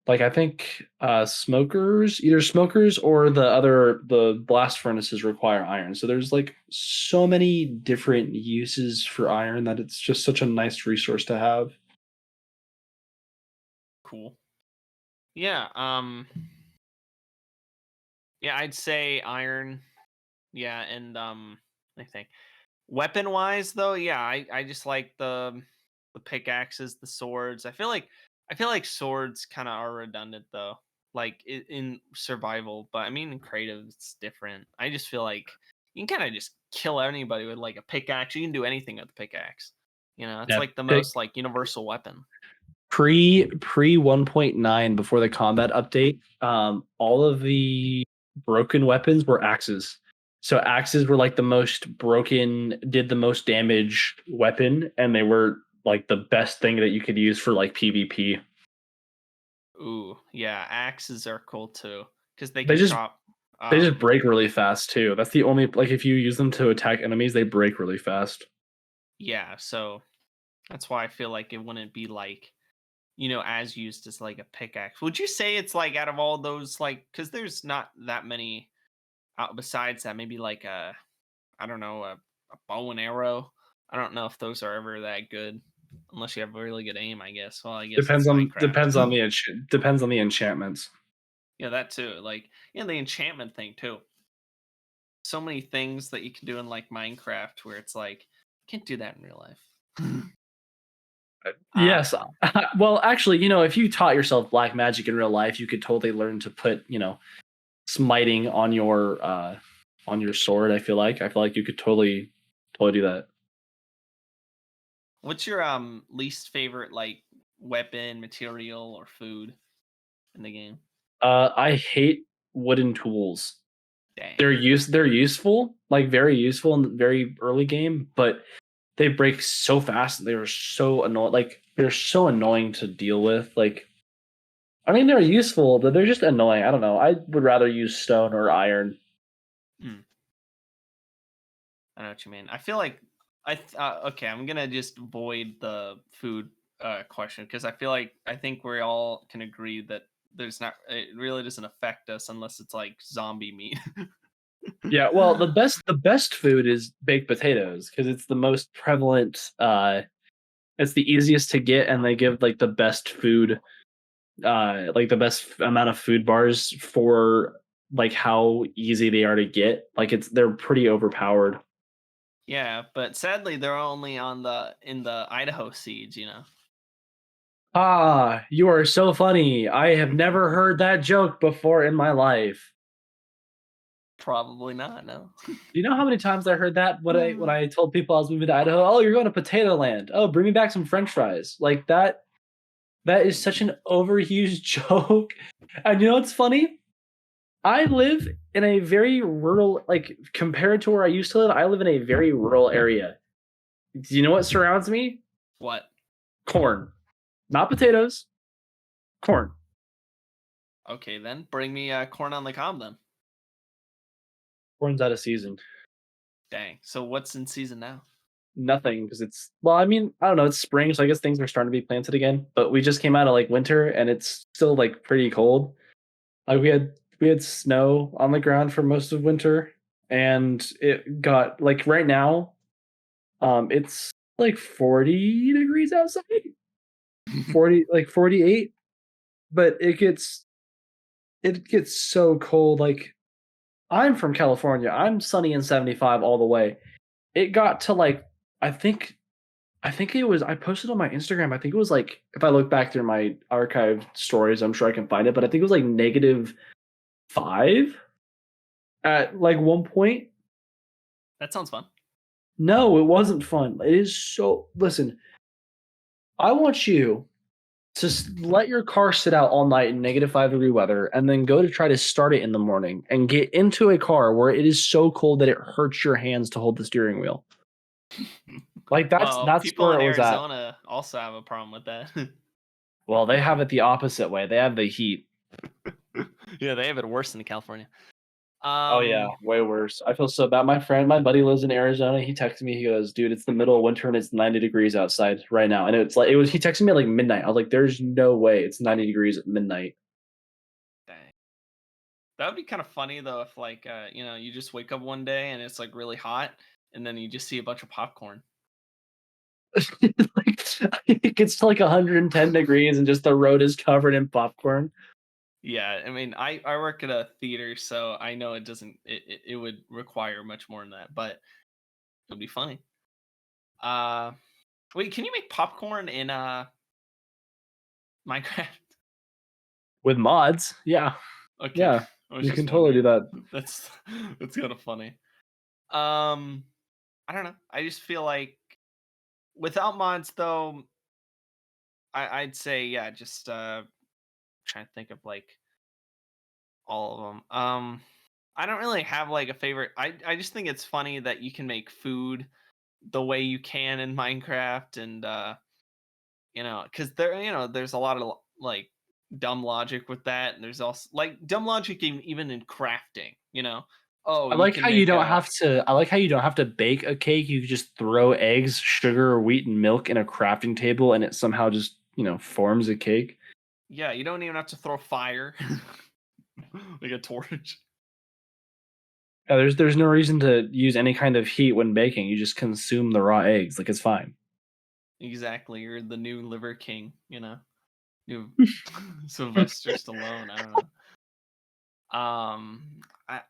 B: like I think smokers, either smokers or the blast furnaces require iron. So there's like so many different uses for iron that it's just such a nice resource to have.
A: Cool. Yeah. Yeah, I'd say iron. Yeah, and I think weapon wise though, yeah, I just like the pickaxes, the swords. I feel like swords kind of are redundant though, like in survival. But I mean, in creative, it's different. I just feel like you can kind of just kill anybody with like a pickaxe. You can do anything with a pickaxe. It's
B: Yeah,
A: like the most like universal weapon.
B: pre 1.9 before the combat update, all of the broken weapons were axes. So axes were like the most broken, did the most damage weapon, and they were like the best thing that you could use for like PvP.
A: Ooh, yeah, axes are cool too because they
B: They
A: can
B: just
A: chop.
B: they just
A: Um,
B: break really fast too. That's the only like if you use them to attack enemies, they break really fast.
A: yeah, so that's why I feel like it wouldn't be like, as used as like a pickaxe. Would you say it's like out of all those, like, because there's not that many besides that, maybe like I don't know, a bow and arrow. I don't know if those are ever that good unless you have really good aim, I guess. Well, I guess that's Minecraft.
B: Depends on the enchantments.
A: Yeah, that too. Like, the enchantment thing too. So many things that you can do in like Minecraft where it's like, can't do that in real life.
B: Yes.
A: um,
B: Well, actually, if you taught yourself black magic in real life, you could totally learn to put, smiting on your sword. I feel like you could totally do that.
A: what's your least favorite like weapon, material, or food in the game?
B: I hate wooden tools.
A: Dang.
B: They're useful, like very useful in the very early game, but they break so fast. They're so annoying. Like they're so annoying to deal with. Like I mean, they're useful, but they're just annoying. I don't know. I would rather use stone or iron.
A: Hmm, I know what you mean. I feel like okay. I'm gonna just void the food question because I feel like I think we all can agree that there's not it really doesn't affect us unless it's like zombie meat.
B: Yeah, well, the best food is baked potatoes because it's the most prevalent. It's the easiest to get, and they give like the best food, like the best amount of food bars for like how easy they are to get. Like they're pretty overpowered.
A: Yeah, but sadly they're only on the in the Idaho seeds, you know.
B: Ah, you are so funny. I have never heard that joke before in my life.
A: Probably not, no.
B: Do you know how many times I heard that when I told people I was moving to Idaho? Oh, you're going to Potato Land. Oh, bring me back some French fries. Like that. That is such an overused joke. And you know what's funny? I live in a very rural, like compared to where I used to live, I live in a very rural area. Do you know what surrounds me?
A: What?
B: Corn. Not potatoes, corn.
A: Okay, then bring me corn on the cob then.
B: Corn's out of season.
A: Dang. So what's in season now?
B: Nothing because it's well, I mean, I don't know, it's spring, so I guess things are starting to be planted again. But we just came out of like winter and it's still like pretty cold. Like we had snow on the ground for most of winter, and it got like right now, it's like 40 degrees outside, 40 like 48, but it gets so cold. Like I'm from California, I'm sunny and 75 all the way. It got to like I think I think it was I posted on my Instagram. I think it was like if I look back through my archived stories, I'm sure I can find it, but I think it was like -5 at like one point.
A: That sounds fun.
B: No, it wasn't fun. It is so. Listen, I want you to let your car sit out all night in -5 degree weather and then go to try to start it in the morning and get into a car where it is so cold that it hurts your hands to hold the steering wheel. Like that's
A: Well,
B: that's
A: people
B: where
A: in
B: it was at.
A: Arizona also have a problem with that.
B: Well, they have it the opposite way. They have the heat.
A: Yeah, they have it worse than California.
B: Oh yeah,
A: Um,
B: way worse. I feel so bad. My buddy lives in Arizona. He texted me. He goes, "Dude, it's the middle of winter and it's 90 degrees outside right now." And it's like it was. He texted me at like midnight. I was like, "There's no way it's 90 degrees at midnight."
A: dang. That would be kind of funny though if like you just wake up one day and it's like really hot and then you just see a bunch of popcorn.
B: Like it gets to like 110 degrees and just the road is covered in popcorn.
A: Yeah, I mean, I work at a theater, so I know it doesn't it would require much more than that, but it would be funny. Uh Wait, can you make popcorn in Minecraft?
B: With mods, yeah,
A: Okay.
B: yeah,
A: I was
B: you
A: just
B: can totally do
A: wondering.
B: that.
A: That's that's kind of funny. Um I don't know. I just feel like without mods though, I'd say yeah, just trying to think of like all of them. I don't really have like a favorite. I just think it's funny that you can make food the way you can in Minecraft and cuz there's a lot of like dumb logic with that and there's also like dumb logic even in crafting, you know. Oh,
B: I
A: you
B: like
A: can
B: how you
A: make
B: don't
A: a
B: have to. I like how you don't have to bake a cake. You just throw eggs, sugar, wheat, and milk in a crafting table, and it somehow just forms a cake.
A: yeah, you don't even have to throw fire like a torch.
B: Yeah, there's no reason to use any kind of heat when baking. You just consume the raw eggs. Like it's fine.
A: Exactly. You're the new liver king, you know. New Sylvester Stallone, I don't know.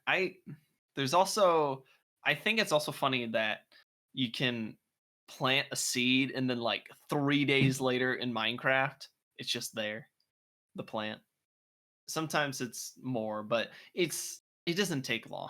A: I there's also I think it's also funny that you can plant a seed and then like 3 days later in Minecraft, it's just there, the plant. Sometimes it's more, but it doesn't take long,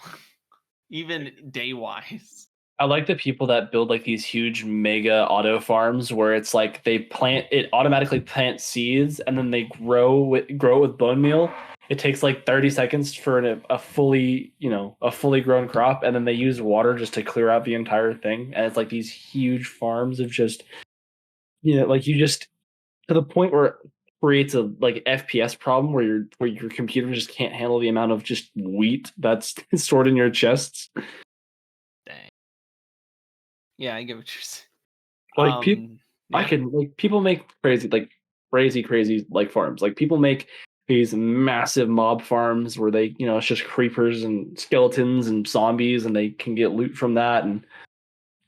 A: even day wise.
B: I like the people that build like these huge mega auto farms where it's like they plant it automatically plant seeds and then they grow with bone meal. It takes like 30 seconds for a fully grown crop, and then they use water just to clear out the entire thing. And it's like these huge farms of just like you just to the point where it creates a like FPS problem where your computer just can't handle the amount of just wheat that's stored in your chests.
A: Dang. Yeah, I get what you're saying.
B: Like people I
A: Yeah.
B: can like people make crazy like crazy like farms. Like people make these massive mob farms where they, it's just creepers and skeletons and zombies, and they can get loot from that. And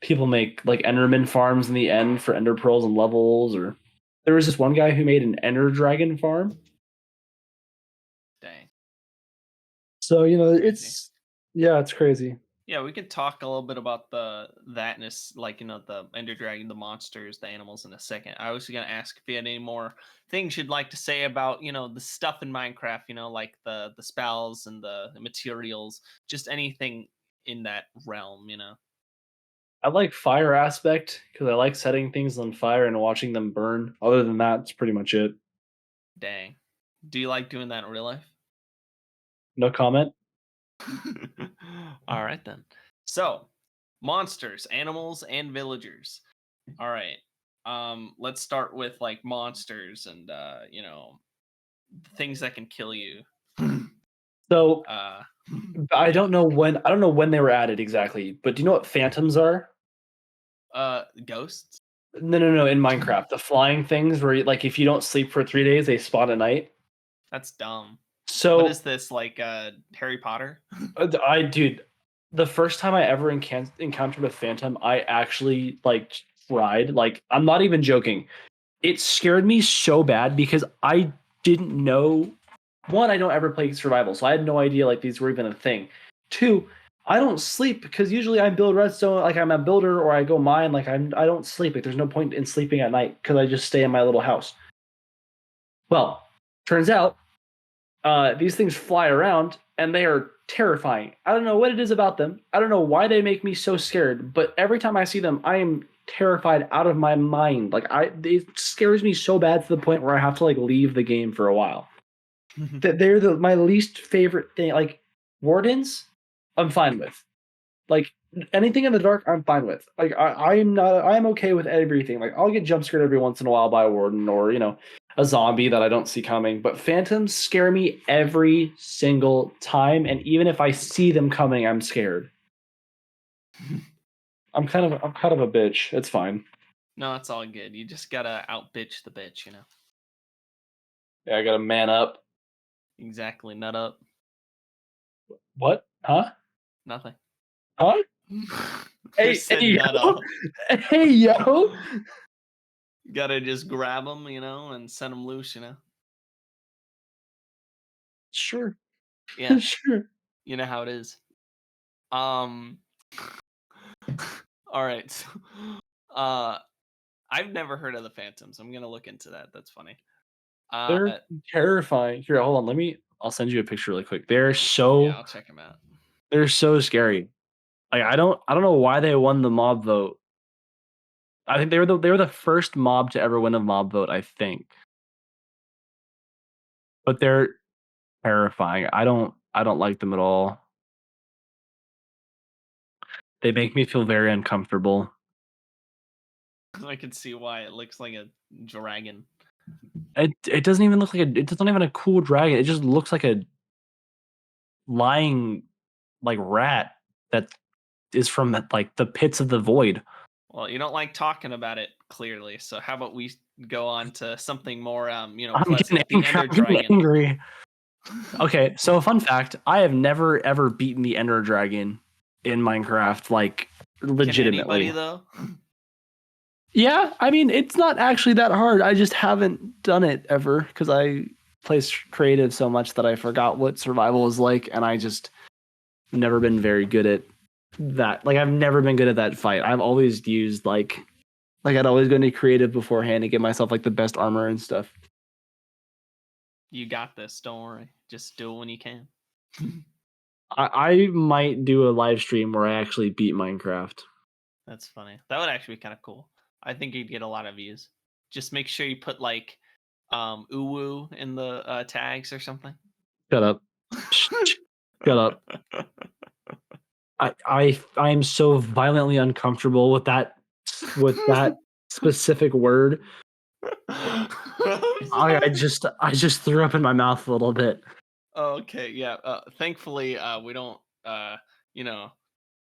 B: people make like Enderman farms in the end for Ender pearls and levels. Or there was this one guy who made an Ender Dragon farm.
A: Dang.
B: So it's crazy.
A: Yeah, we could talk a little bit about thatness, like the Ender Dragon, the monsters, the animals in a second. I was gonna ask if you had any more things you'd like to say about the stuff in Minecraft, like the spells and the materials, just anything in that realm.
B: I like fire aspect because I like setting things on fire and watching them burn. Other than that, it's pretty much it.
A: Dang. Do you like doing that in real life?
B: No comment.
A: All right then. So, monsters, animals, and villagers. All right. Let's start with like monsters and things that can kill you.
B: So
A: Uh
B: I
A: yeah.
B: don't know when they were added exactly, but do you know what phantoms are?
A: Ghosts?
B: No. In Minecraft, the flying things where like if you don't sleep for 3 days, they spawn at night.
A: That's dumb. What is
B: So
A: this like Harry Potter?
B: dude, the first time I ever encountered a phantom, I actually like tried. Like I'm not even joking. It scared me so bad because I didn't know. One, I don't ever play survival, so I had no idea like these were even a thing. Two, I don't sleep because usually I build redstone, like I'm a builder, or I go mine. Like I don't sleep. Like there's no point in sleeping at night because I just stay in my little house. Well, turns out these things fly around and they are terrifying. I don't know what it is about them. I don't know why they make me so scared, but every time I see them, I am terrified out of my mind. Like it scares me so bad to the point where I have to like leave the game for a while. That they're my least favorite thing. Like wardens, I'm fine with. Like anything in the dark, I'm fine with. Like I'm okay with everything. Like I'll get jump scared every once in a while by a warden or a zombie that I don't see coming. But phantoms scare me every single time, and even if I see them coming, I'm scared. I'm kind of a bitch. It's fine.
A: No, it's all good. You just gotta out bitch the bitch.
B: Yeah, I gotta man up.
A: Exactly. Nut up.
B: What? Huh?
A: Nothing.
B: Huh?
A: I
B: Hey,
A: said
B: hey,
A: nut
B: yo.
A: up.
B: Hey, yo.
A: Gotta just grab them, and send them loose.
B: Sure.
A: Yeah,
B: Sure.
A: you know how it is. Um. All right. So, uh, I've never heard of the Phantoms. I'm gonna look into that. That's funny.
B: They're terrifying. Here, hold on. I'll send you a picture really quick.
A: Yeah, I'll check them out.
B: They're so scary. Like I don't know why they won the mob vote. I think they were the first mob to ever win a mob vote, I think. But they're terrifying. I don't like them at all. They make me feel very uncomfortable.
A: I can see why it looks like a dragon.
B: It doesn't even look like it doesn't even a cool dragon. It just looks like a lying like rat that is from like the pits of the void.
A: Well, you don't like talking about it clearly, so how about we go on to something more,
B: I'm getting
A: pleasant? The
B: angry.
A: Ender
B: I'm getting
A: Dragon.
B: angry. Okay, so fun fact: I have never ever beaten the Ender Dragon in Minecraft, like
A: Can
B: legitimately.
A: anybody though?
B: Yeah, I mean it's not actually that hard. I just haven't done it ever because I play creative so much that I forgot what survival is like, and I just never been very good at that. Like I've never been good at that fight. I've always used like I'd always go into creative beforehand to get myself like the best armor and stuff.
A: You got this. Don't worry. Just do it when you can.
B: I might do a live stream where I actually beat Minecraft.
A: That's funny. That would actually be kind of cool. I think you'd get a lot of views. Just make sure you put like uwu in the tags or something.
B: Shut up. Shut up. I'm so violently uncomfortable with that specific word. I just threw up in my mouth a little bit.
A: Okay, yeah. Thankfully, we don't. You know,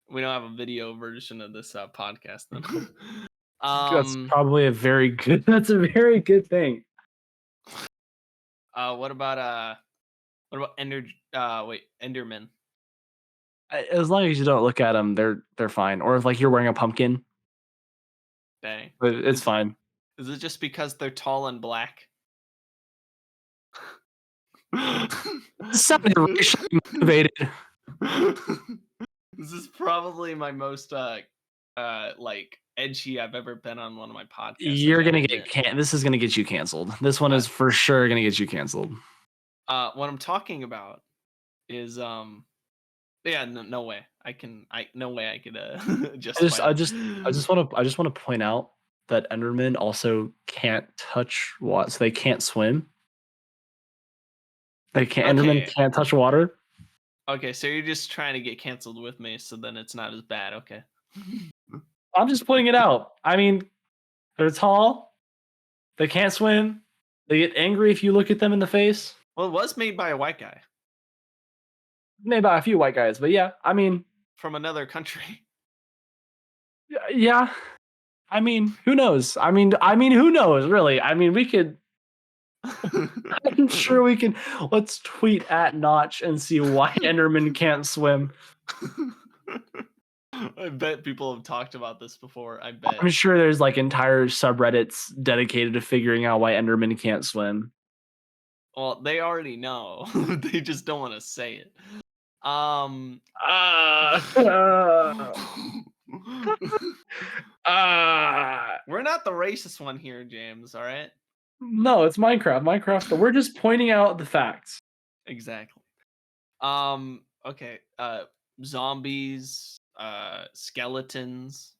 A: we don't have a video version of this podcast. Then,
B: That's probably a very good. That's a very good thing.
A: what about Enderman?
B: As long as you don't look at them, they're fine. Or if like you're wearing a pumpkin,
A: Dang.
B: it's
A: Is
B: fine.
A: is it just because they're tall and black?
B: This sounded racially motivated.
A: This is probably my most like edgy I've ever been on one of my podcasts. I
B: You're
A: gotta
B: gonna get
A: admit.
B: This is gonna get you canceled. This one
A: Uh,
B: is for sure gonna get you canceled.
A: what I'm talking about is yeah, no way no way I could
B: I just
A: justify
B: I
A: that.
B: just I just want to point out that Endermen also can't touch water, so they can't swim. They can't. Endermen
A: Okay.
B: can't touch water.
A: Okay, so you're just trying to get canceled with me, so then it's not as bad. Okay.
B: I'm just pointing it out. I mean, they're tall. They can't swim. They get angry if you look at them in the face.
A: Well, it was made by a white guy
B: Maybe by a few white guys, but yeah. I mean,
A: from another country.
B: yeah. I mean, who knows? I mean, who knows? Really? I mean, we could. I'm sure we can. Let's tweet at Notch and see why Enderman can't swim.
A: I bet people have talked about this before. I bet.
B: I'm sure there's like entire subreddits dedicated to figuring out why Enderman can't swim.
A: Well, they already know. They just don't want to say it. Um.
B: Uh, uh,
A: We're not the racist one here, James. All right.
B: no, it's Minecraft. Minecraft. We're just pointing out the facts.
A: Exactly. Okay. Zombies. Skeletons.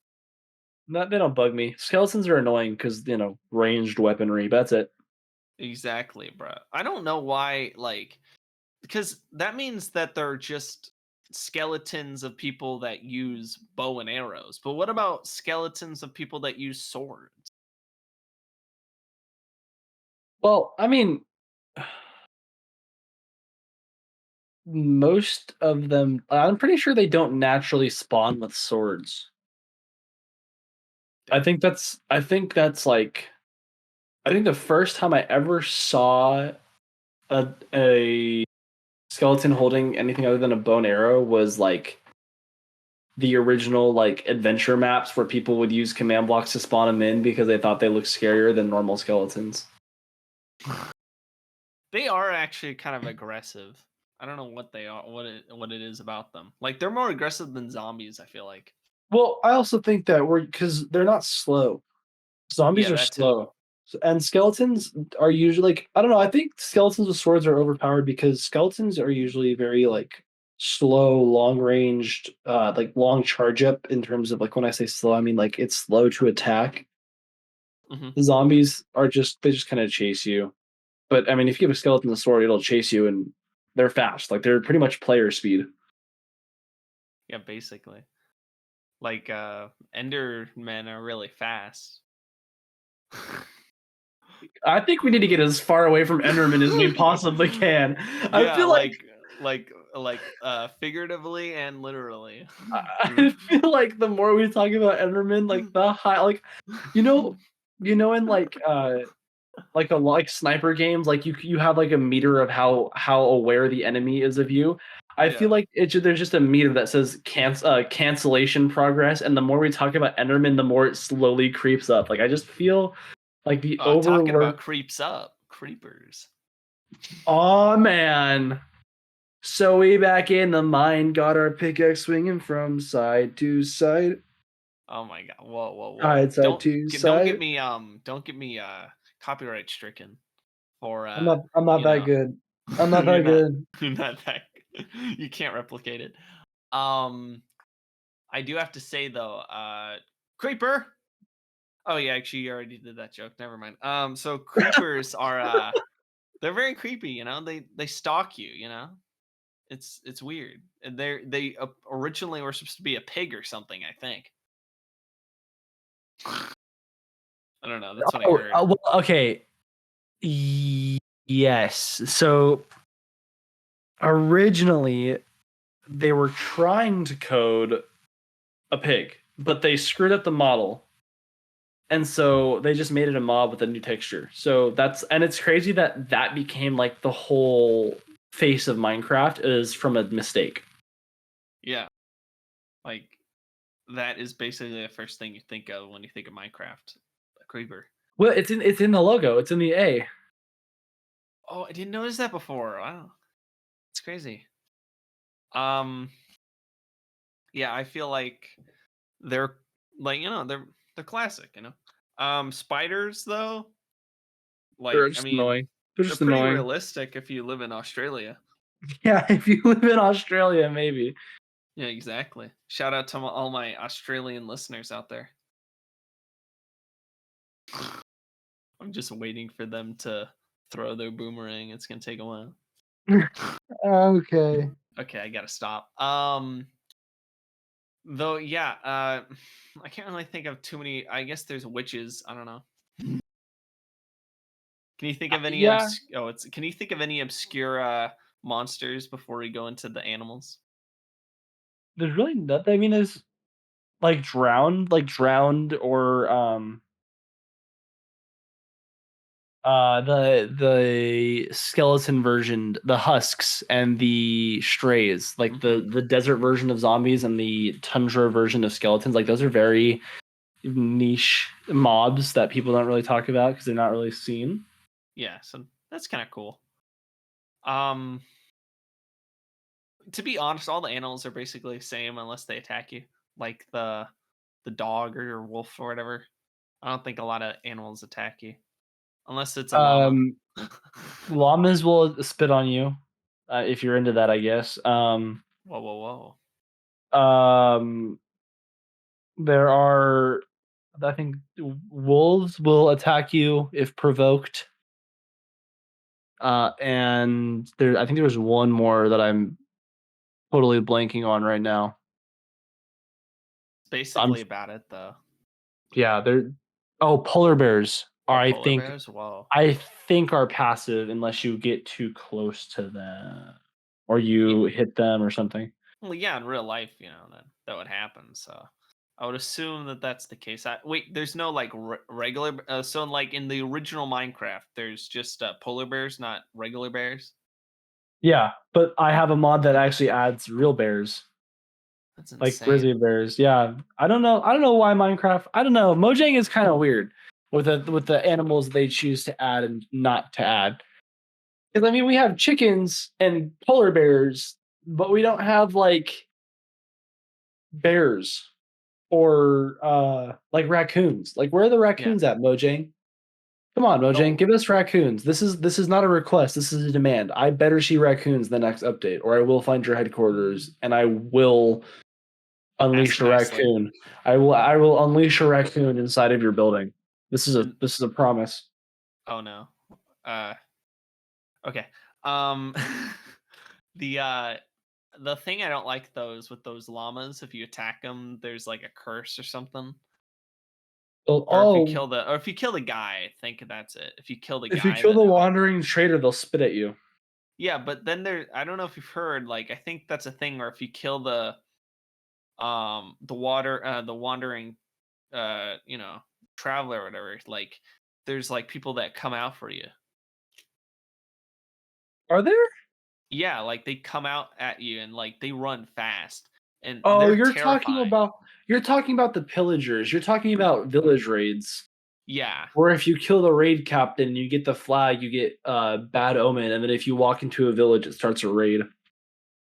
B: No, they don't bug me. Skeletons are annoying because ranged weaponry. That's it.
A: Exactly, bro. I don't know why. Like, because that means that they're just skeletons of people that use bow and arrows. But what about skeletons of people that use swords?
B: Well, I mean, most of them. I'm pretty sure they don't naturally spawn with swords. I think that's. I think that's like. I think the first time I ever saw a skeleton holding anything other than a bow and arrow was like the original like adventure maps where people would use command blocks to spawn them in because they thought they looked scarier than normal skeletons.
A: They are actually kind of aggressive. I don't know what they are, what it is about them. Like they're more aggressive than zombies. I feel like.
B: Well, I also think that we're because they're not slow. Zombies
A: Yeah,
B: are
A: that too.
B: slow. And skeletons are usually like I don't know. I think skeletons with swords are overpowered because skeletons are usually very like slow, long ranged, like long charge up in terms of like when I say slow, I mean like it's slow to attack.
A: Hmm.
B: The zombies are they just kind of chase you. But I mean, if you give a skeleton a sword, it'll chase you, and they're fast. Like they're pretty much player speed.
A: Yeah, basically. Like Endermen are really fast.
B: I think we need to get as far away from Enderman as we possibly can. I
A: Yeah,
B: feel like
A: figuratively and literally.
B: I feel like the more we talk about Enderman, like the high, you know, in like sniper games, like you have like a meter of how aware the enemy is of you. I feel
A: Yeah.
B: like there's just a meter that says cancellation progress, and the more we talk about Enderman, the more it slowly creeps up. Like I just feel like the
A: Talking about
B: overwork.
A: creeps up, creepers.
B: Oh man. So we back in the mine, got our pickaxe swinging from side to side,
A: Oh my god! Whoa, whoa, whoa!
B: side to
A: Don't get
B: side.
A: me don't get me copyright stricken for
B: I'm not
A: you
B: that
A: know
B: good. I'm not
A: you're
B: that
A: not
B: good.
A: you're not that you can't replicate it. Um, I do have to say though, creeper. Oh yeah, actually you already did that joke. Never mind. So creepers are they're very creepy. You know, they stalk you. You know, it's weird. And they originally were supposed to be a pig or something. I think. I don't know. That's what I
B: Oh,
A: heard.
B: well, okay. Yes. So originally they were trying to code a pig, but they screwed up the model and so they just made it a mob with a new texture. So it's crazy that that became like the whole face of Minecraft is from a mistake.
A: Yeah, like that is basically the first thing you think of when you think of Minecraft, a creeper.
B: Well, it's in the logo. It's in the A.
A: Oh, I didn't notice that before. Wow, it's crazy. Um, yeah, I feel like they're like they're classic. Spiders though,
B: They're
A: like I
B: just
A: mean,
B: annoying. They're
A: they're
B: just
A: pretty
B: annoying.
A: realistic if you live in Australia.
B: Yeah, if you live in Australia, maybe.
A: Yeah, exactly. Shout out to all my Australian listeners out there. I'm just waiting for them to throw their boomerang. It's gonna take a while.
B: Okay.
A: Okay, I gotta stop. Though, yeah, I can't really think of too many. I guess there's witches. I don't know. Can you think of any
B: Yeah,
A: Oh, it's. Can you think of any obscure monsters before we go into the animals?
B: there's really nothing. I mean, there's like drowned, or the skeleton version, the husks and the strays, like
A: Hmm.
B: the desert version of zombies and the tundra version of skeletons. Like those are very niche mobs that people don't really talk about because they're not really seen.
A: Yeah, so that's kind of cool. Um, to be honest, all the animals are basically the same unless they attack you, like the dog or your wolf or whatever. I don't think a lot of animals attack you unless it's a llama.
B: Um, Llamas will spit on you if you're into that, I guess.
A: Whoa, whoa, whoa!
B: Um, there are, I think, wolves will attack you if provoked. And I think there was one more that I'm totally blanking on right now.
A: It's
B: I'm
A: basically about it though.
B: Yeah, they're oh, polar bears
A: Oh,
B: are
A: polar bears. Whoa.
B: I think are passive unless you get too close to them or
A: Yeah.
B: you hit them or something.
A: Well, yeah. In real life, that would happen. So I would assume that that's the case. Wait, there's no like regular. So like in the original Minecraft, there's just polar bears, not regular bears.
B: Yeah, but I have a mod that actually adds real bears,
A: That's
B: like
A: insane.
B: grizzly bears. Yeah, I don't know why Minecraft. I don't know. Mojang is kind of weird with the animals they choose to add and not to add. 'Cause, I mean, we have chickens and polar bears, but we don't have like bears or like raccoons. Like, where are the
A: Yeah.
B: raccoons at, Mojang? Come on, Mojang,
A: Oh,
B: give us raccoons. This is not a request. This is a demand. I better see raccoons in the next update, or I will find your headquarters and I will
A: ask
B: unleash a
A: nicely.
B: raccoon. I will unleash a raccoon inside of your building.
A: And
B: This is a promise.
A: oh no. Uh. Okay. Um. the the thing I don't like though is with those llamas. If you attack them, there's like a curse or something.
B: Oh,
A: Or if you kill the guy, I think that's it. If you kill the
B: if you
A: guy,
B: kill
A: then
B: the wandering trader, they'll spit at you.
A: yeah. But then I don't know if you've heard. Like I think that's a thing where if you kill the wandering traveler or whatever, like there's like people that come out for you.
B: Are there?
A: Yeah, like they come out at you and like they run fast and
B: Oh,
A: they're terrifying.
B: you're talking about the pillagers. You're talking about village raids.
A: Yeah.
B: Or if you kill the raid captain, you get the flag, you get bad omen, and then if you walk into a village, it starts a raid.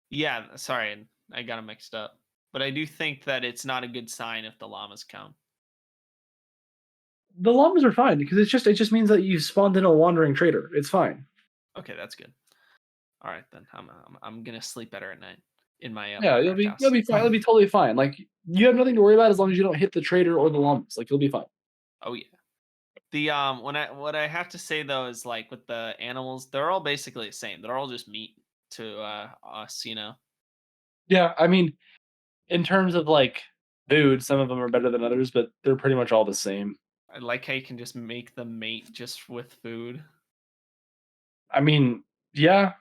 A: Yeah, sorry, I got 'em mixed up. But I do think that it's not a good sign if the llamas come.
B: The llamas are fine because it just means that you spawned in a wandering trader. It's fine.
A: Okay, that's good. All right then. I'm gonna sleep better at night in my
B: Yeah,
A: Minecraft
B: you'll
A: house.
B: be fine. You'll be totally fine. Like you have nothing to worry about as long as you don't hit the trader or the llamas. Like you'll be fine.
A: Oh yeah. The when I what I have to say though is like with the animals, they're all basically the same. They're all just meat to us.
B: Yeah, I mean, in terms of like food, some of them are better than others, but they're pretty much all the same.
A: I like how you can just make them mate just with food.
B: I mean, yeah.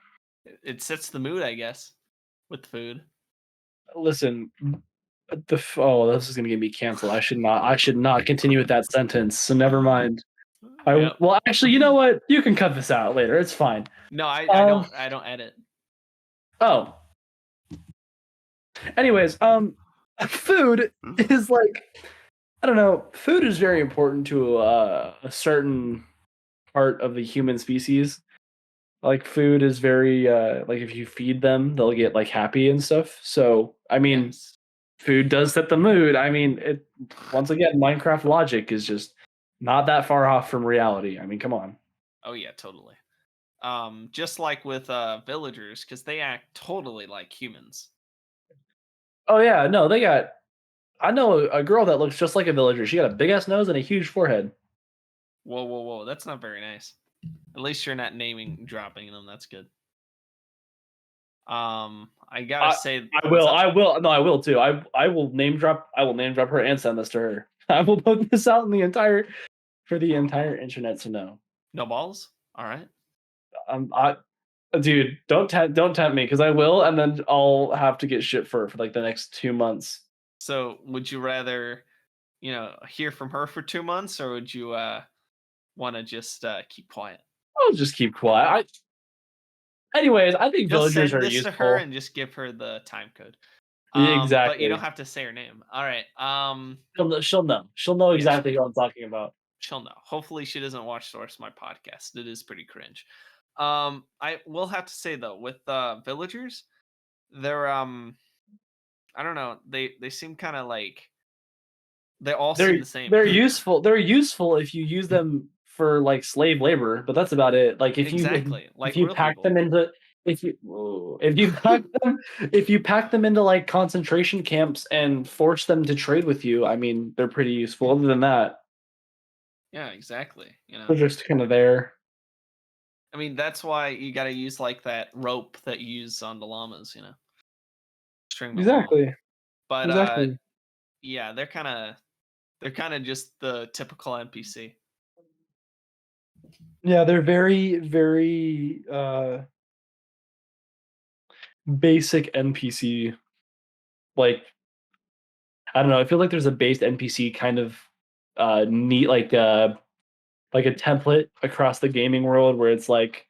A: It sets the mood, I guess, with food.
B: Listen, This is gonna get me canceled. I should not. I should not continue with that sentence. So never mind.
A: Yep.
B: Well, actually, you know what? You can cut this out later. It's fine.
A: No, I
B: Um.
A: don't edit.
B: Oh. Anyways, food is like, I don't know. Food is very important to a certain part of the human species. Like food is very like if you feed them, they'll get like happy and stuff. So I mean,
A: Yes.
B: food does set the mood. I mean, it once again, Minecraft logic is just not that far off from reality. I mean, come on.
A: Oh yeah, totally. Just like with villagers, because they act totally like humans.
B: Oh yeah, no, they got. I know a girl that looks just like a villager. She got a big ass nose and a huge forehead.
A: Whoa, whoa, whoa! That's not very nice. At least you're not naming dropping them. That's good. I gotta
B: I,
A: say,
B: I
A: what's
B: will.
A: up?
B: I will. No, I will too. I will name drop. I will name drop her and send this to her. I will put this out in the entire for the entire internet to know.
A: No balls. All right.
B: I dude, don't tempt me because I will, and then I'll have to get shit for like the next 2 months.
A: So, would you rather, hear from her for 2 months, or would you want to just keep quiet?
B: I'll just keep quiet. Anyways, I think
A: Just
B: villagers
A: send
B: are
A: this to her
B: useful.
A: and just give her the time code.
B: Yeah,
A: But you don't
B: exactly.
A: have to say her name. All right.
B: She'll know. She'll know
A: Yeah,
B: exactly who I'm talking about.
A: she'll know. Hopefully, she doesn't watch Source my podcast. It is pretty cringe. I will have to say though, with villagers, they're I don't know. They seem kind of like they all seem the same.
B: They're useful. They're useful if you use them for like slave labor, but that's about it. Like
A: Exactly,
B: if
A: like
B: you
A: real
B: pack
A: people.
B: them into if you pack them into like concentration camps and force them to trade with you, I mean, they're pretty useful. Other than that,
A: Yeah, exactly.
B: they're just kind of there.
A: I mean, that's why you got to use like that rope that you use on the llamas. String them along.
B: Exactly.
A: But
B: Exactly.
A: yeah, they're kind of just the typical NPC.
B: Yeah, they're very, very basic NPC. Like, I don't know. I feel like there's a base NPC kind of neat, like a template across the gaming world where it's like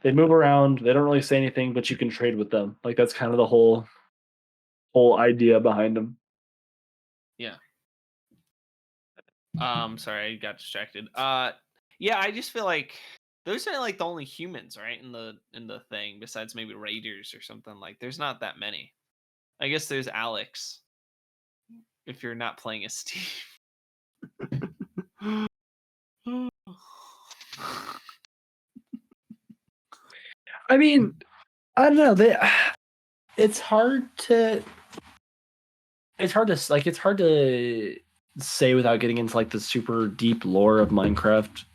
B: they move around, they don't really say anything, but you can trade with them. Like that's kind of the whole idea behind them.
A: Yeah. Sorry, I got distracted. Yeah, I just feel like those are like the only humans, right? In the thing, besides maybe raiders or something. Like, there's not that many. I guess there's Alex if you're not playing as Steve.
B: I mean, I don't know. It's hard to it's hard to say without getting into like the super deep lore of Minecraft,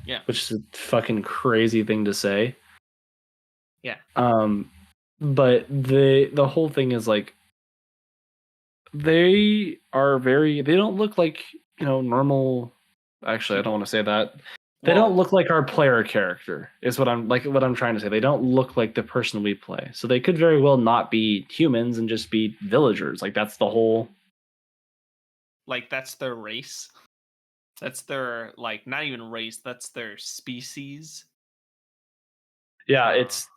A: Yeah,
B: which is a fucking crazy thing to say.
A: yeah,
B: But the whole thing is like they don't look like, normal. Actually, I don't
A: people.
B: want to say that. They don't
A: Well,
B: look like our player character, is what I'm trying to say. They don't look like the person we play. So they could very well not be humans and just be villagers. Like that's the whole.
A: like that's their race. That's their like not even race. That's their species.
B: Yeah,
A: Uh,
B: it's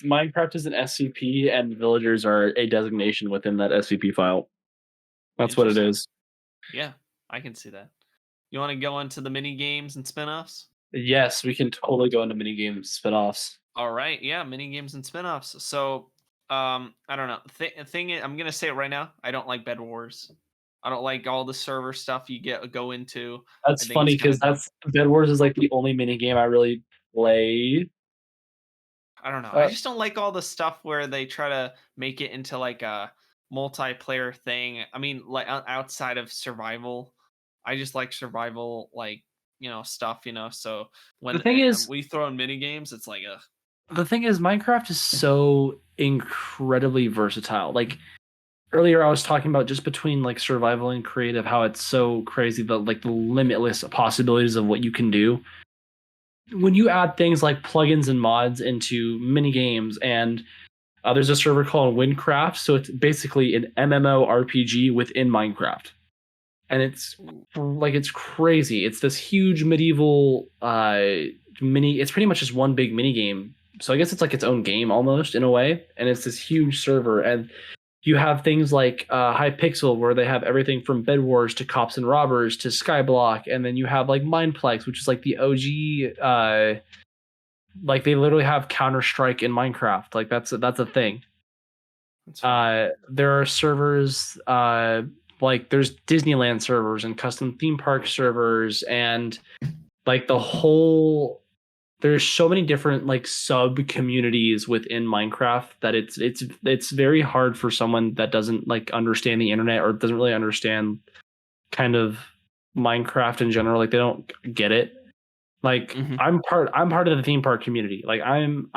B: Minecraft is an SCP and villagers are a designation within that SCP file. That's what it
A: Interesting.
B: is.
A: Yeah, I can see that. You want to go into the mini games and spin-offs?
B: Yes, we can totally go into mini games spin-offs.
A: All right, yeah, mini games and spin-offs. So, I don't know. Thing is, I'm gonna say it right now. I don't like Bed Wars. I don't like all the server stuff you go into. I
B: That's
A: think it's
B: funny
A: kind
B: because
A: of dumb.
B: that's Bed Wars is like the only mini game I really play.
A: I don't know. I
B: Uh,
A: just don't like all the stuff where they try to make it into like a multiplayer thing. I mean, like outside of survival, I just like survival, like stuff. So
B: the
A: when
B: thing is,
A: we throw in mini games, it's like,
B: Minecraft is so incredibly versatile. Like earlier, I was talking about just between like survival and creative, how it's so crazy the limitless possibilities of what you can do. When you add things like plugins and mods into mini games and There's a server called Windcraft, so it's basically an MMORPG within Minecraft, and it's like it's crazy. It's this huge medieval mini. It's pretty much just one big mini game. So I guess it's like its own game almost in a way, and it's this huge server. And you have things like Hypixel, where they have everything from Bed Wars to Cops and Robbers to Skyblock, and then you have like Mineplex, which is like the OG. Like they literally have Counter-Strike in Minecraft. Like that's a thing. There are servers like there's Disneyland servers and custom theme park servers, and like there's so many different like sub communities within Minecraft that it's very hard for someone that doesn't like understand the internet or doesn't really understand kind of Minecraft in general. Like they don't get it. Like I'm part of the theme park community. Like I'm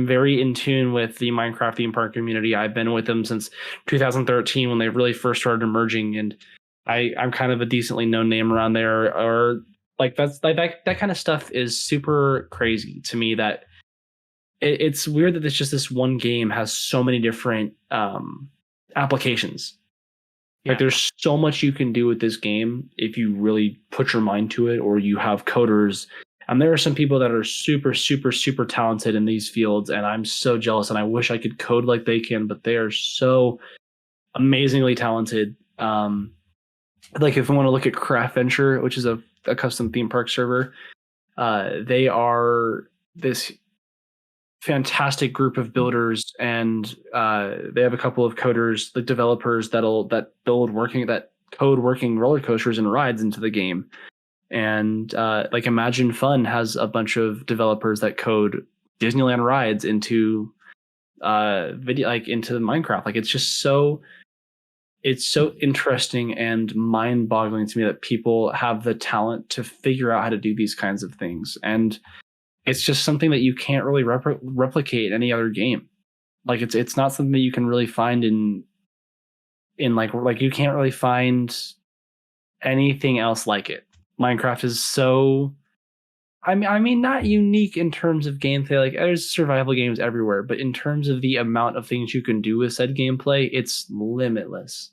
B: very in tune with the Minecraft theme park community. I've been with them since 2013 when they really first started emerging, and I'm kind of a decently known name around there. Or like that's like that kind of stuff is super crazy to me. That it's weird that it's just this one game has so many different applications.
A: Yeah.
B: Like there's so much you can do with this game if you really put your mind to it, or you have coders. And there are some people that are super, super, super talented in these fields, and I'm so jealous. And I wish I could code like they can, but they are so amazingly talented. Like if we want to look at Craft Venture, which is a custom theme park server, they are this fantastic group of builders, and they have a couple of coders, the developers that code working roller coasters and rides into the game. And like Imagine Fun has a bunch of developers that code Disneyland rides into video, like into Minecraft. Like it's so interesting and mind-boggling to me that people have the talent to figure out how to do these kinds of things. And it's just something that you can't really replicate in any other game. Like it's not something that you can really find in like you can't really find anything else like it. Minecraft is so, I mean, not unique in terms of gameplay. Like there's survival games everywhere, but in terms of the amount of things you can do with said gameplay, it's limitless.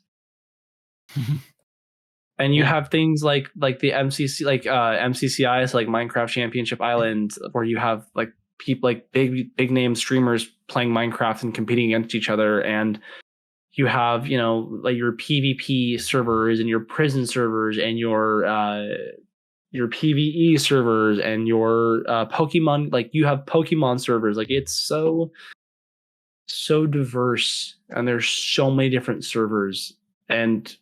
B: And you have things like the MCCI, so like Minecraft Championship Island, where you have like people like big name streamers playing Minecraft and competing against each other, and you have like your PvP servers and your prison servers and your PvE servers and your Pokemon. Like you have Pokemon servers. Like it's so diverse, and there's so many different servers, and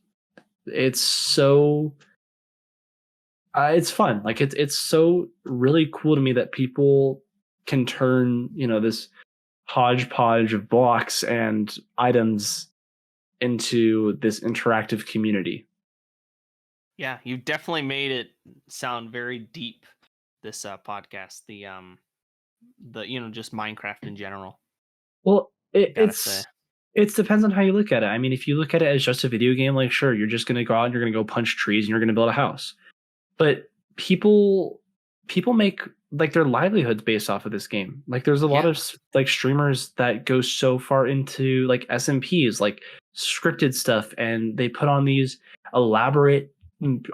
B: it's so it's fun. Like it's so really cool to me that people can turn this hodgepodge of blocks and items into this interactive community.
A: Yeah, you definitely made it sound very deep, this podcast. The just Minecraft in general.
B: Well, it depends on how you look at it. I mean, if you look at it as just a video game, like sure, you're just gonna go out and you're gonna go punch trees and you're gonna build a house. But people make like their livelihoods based off of this game. Like there's a lot of like streamers that go so far into like SMPs, like scripted stuff, and they put on these elaborate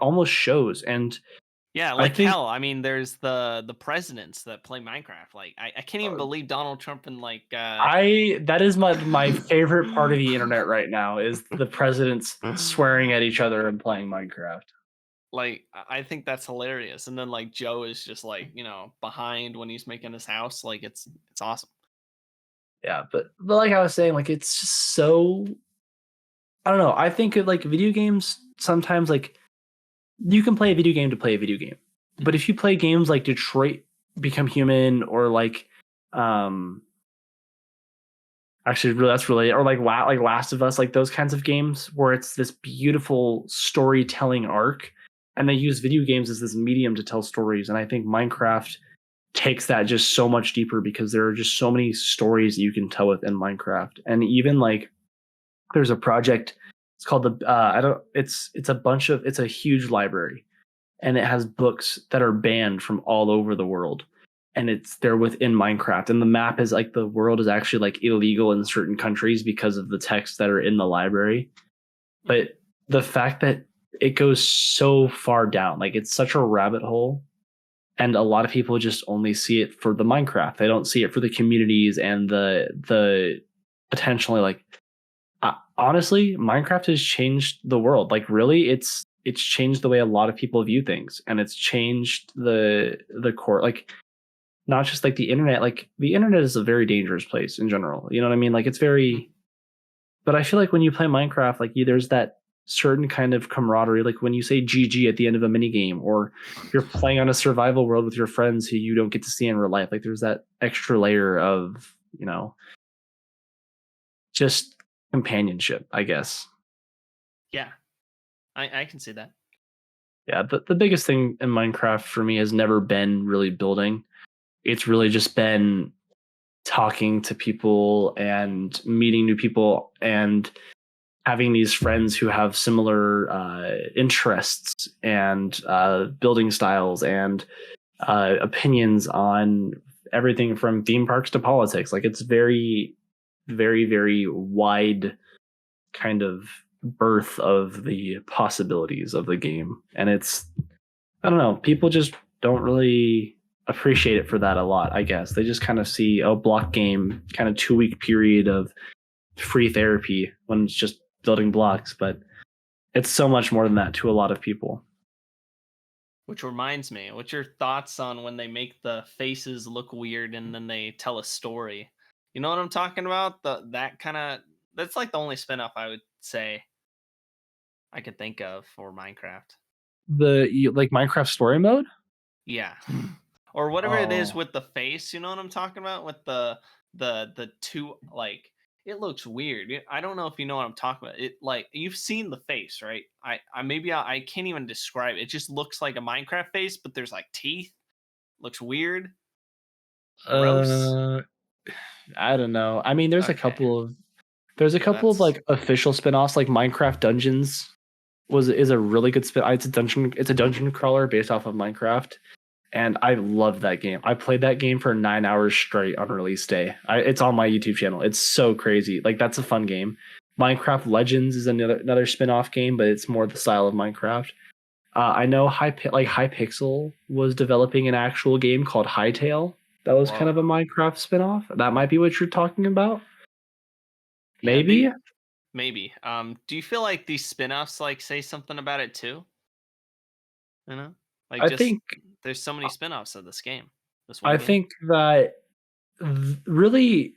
B: almost shows. And
A: yeah, like hell, I mean, there's the presidents that play Minecraft. Like I can't even believe Donald Trump and like
B: that is my favorite part of the internet right now is the presidents swearing at each other and playing Minecraft.
A: Like I think that's hilarious. And then like Joe is just like behind when he's making his house. Like it's awesome.
B: Yeah, but like I was saying, like it's just so, I don't know. I think like video games sometimes, like you can play a video game to play a video game, but if you play games like Detroit Become Human or like actually that's really, or like Last of Us, like those kinds of games where it's this beautiful storytelling arc, and they use video games as this medium to tell stories. And I think Minecraft takes that just so much deeper because there are just so many stories that you can tell within Minecraft. And even like there's a project, it's called it's a huge library, and it has books that are banned from all over the world. and they're within Minecraft, and the map is like the world is actually like illegal in certain countries because of the texts that are in the library. But the fact that it goes so far down, like it's such a rabbit hole, and a lot of people just only see it for the Minecraft. They don't see it for the communities and the potentially like. Honestly, Minecraft has changed the world. Like, really, it's changed the way a lot of people view things, and it's changed the core. Like, not just like the internet. Like, the internet is a very dangerous place in general. You know what I mean? Like, it's very. But I feel like when you play Minecraft, like there's that certain kind of camaraderie. Like when you say GG at the end of a mini game, or you're playing on a survival world with your friends who you don't get to see in real life. Like, there's that extra layer of just companionship, I guess.
A: Yeah, I can see that.
B: Yeah, the biggest thing in Minecraft for me has never been really building. It's really just been talking to people and meeting new people and having these friends who have similar interests and building styles and opinions on everything from theme parks to politics. Like, it's very, very, very wide kind of birth of the possibilities of the game. And I don't know, people just don't really appreciate it for that a lot, I guess. They just kind of see a block game, kind of 2-week period of free therapy when it's just building blocks, but it's so much more than that to a lot of people.
A: Which reminds me, what's your thoughts on when they make the faces look weird and then they tell a story? You know what I'm talking about? That's like the only spin-off I would say I could think of for Minecraft.
B: Like Minecraft story mode?
A: Yeah. Or whatever it is
B: Oh.
A: with the face, you know what I'm talking about? With the two, like, it looks weird. I don't know if you know what I'm talking about. It, like, you've seen the face, right? I can't even describe it. It just looks like a Minecraft face, but there's like teeth. Looks weird. Gross.
B: Uh I don't know. I mean,
A: Okay.
B: there's a
A: Yeah,
B: couple of
A: that's
B: like official spin-offs, like Minecraft Dungeons is a really good spin. It's a dungeon crawler based off of Minecraft. And I love that game. I played that game for 9 hours straight on release day. It's on my YouTube channel. It's so crazy. Like, that's a fun game. Minecraft Legends is another spin-off game, but it's more the style of Minecraft. I know Hypixel was developing an actual game called Hytale. That was kind
A: whoa.
B: of a Minecraft spin-off. That might be what you're talking about.
A: Yeah,
B: Maybe.
A: maybe. Do you feel like these spin-offs like say something about it too? You know? Like,
B: I
A: just
B: think
A: there's so many spin-offs of this game. This one
B: I
A: game.
B: think that really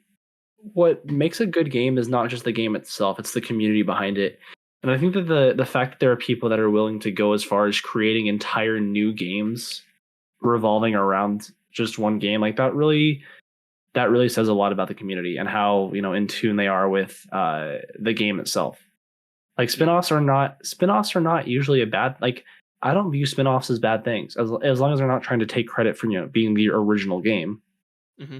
B: what makes a good game is not just the game itself, it's the community behind it. And I think that the fact that there are people that are willing to go as far as creating entire new games revolving around just one game, like that really says a lot about the community and how, in tune they are with the game itself. Like,
A: Yeah.
B: spin-offs are not usually a bad, like, I don't view spin-offs as bad things as long as they're not trying to take credit for being the original game.
A: Mm-hmm.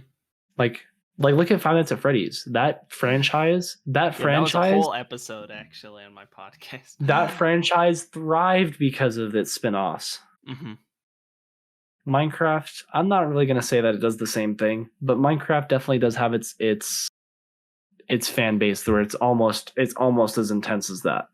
B: Like look at Five Nights at Freddy's. That
A: Yeah, that was a
B: franchise,
A: whole episode actually on my podcast.
B: that franchise thrived because of its spin-offs.
A: Mm-hmm.
B: Minecraft, I'm not really gonna say that it does the same thing, but Minecraft definitely does have its fan base where it's almost as intense as that.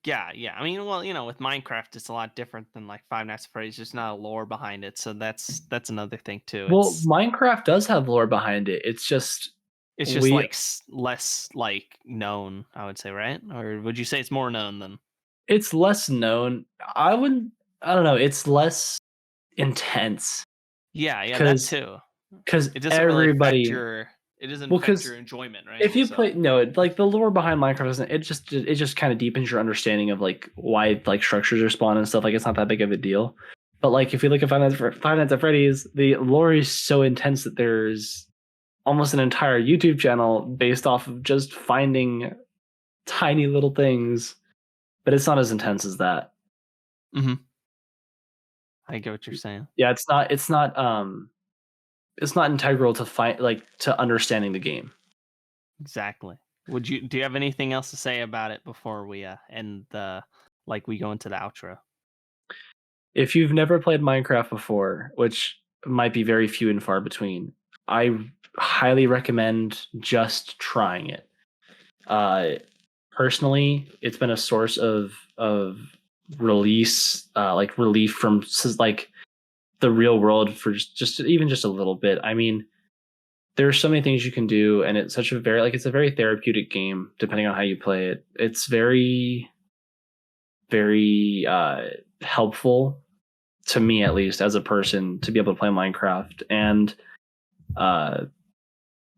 A: Yeah. I mean, well, with Minecraft, it's a lot different than like Five Nights at Freddy's. There's not a lore behind it, so that's another thing too.
B: Well, Minecraft does have lore behind it. It's just
A: It's just
B: we
A: like less like known, I would say, right? Or would you say it's more known than?
B: it's less known. I don't know, it's less intense
A: Yeah, that
B: because
A: too.
B: because
A: It doesn't really affect
B: everybody
A: your. It doesn't
B: well
A: affect
B: because
A: your enjoyment, right?
B: if you
A: So.
B: play no like the lore behind Minecraft doesn't it just kind of deepens your understanding of like why like structures are spawned and stuff. Like, it's not that big of a deal. But like, if you look at Five Nights at Freddy's, the lore is so intense that there's almost an entire YouTube channel based off of just finding tiny little things. But it's not as intense as that.
A: Mm-hmm. I get what you're saying.
B: Yeah, it's not integral to find like to understanding the game.
A: Exactly. Do you have anything else to say about it before we end the we go into the outro?
B: If you've never played Minecraft before, which might be very few and far between. I highly recommend just trying it. Uh, Personally, it's been a source of release, like relief from like the real world for just even just a little bit. I mean, there's so many things you can do, and it's such a very like it's a very therapeutic game depending on how you play it. It's very helpful to me, at least as a person, to be able to play Minecraft. And uh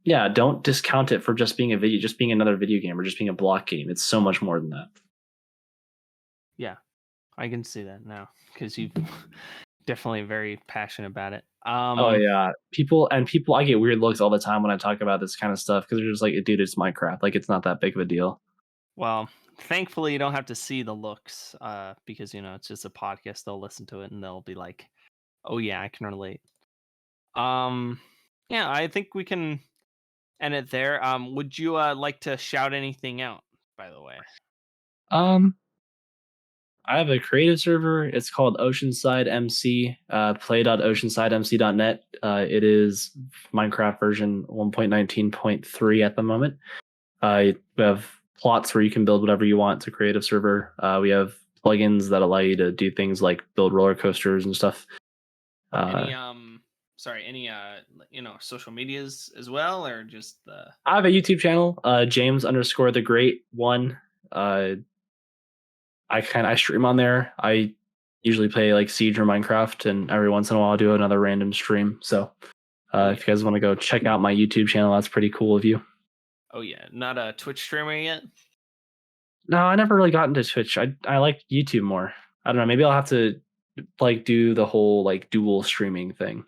B: yeah, don't discount it for just being another video game or just being a block game. It's so much more than that.
A: Yeah, I can see that now because you definitely very passionate about it.
B: Oh yeah, people I get weird looks all the time when I talk about this kind of stuff because they're just like, dude, it's Minecraft. Like, it's not that big of a deal.
A: Well, thankfully you don't have to see the looks, because it's just a podcast. They'll listen to it and they'll be like, "Oh yeah, I can relate." Um, yeah, I think we can end it there. Would you like to shout anything out? By the way,
B: Um, I have a creative server. It's called Oceanside MC. Play.oceansidemc.net. It is Minecraft version 1.19.3 at the moment. We have plots where you can build whatever you want. It's a creative server. We have plugins that allow you to do things like build roller coasters and stuff.
A: any sorry, any social medias as well, or just the?
B: I have a YouTube channel, James underscore the Great One. I stream on there. I usually play like Siege or Minecraft, and every once in a while I'll do another random stream. So
A: Oh,
B: if you guys want to go check out my YouTube channel, that's pretty cool of you.
A: oh yeah, not a Twitch streamer yet.
B: No, I never really got into Twitch. I like YouTube more. I don't know. Maybe I'll have to like do the whole like dual streaming thing.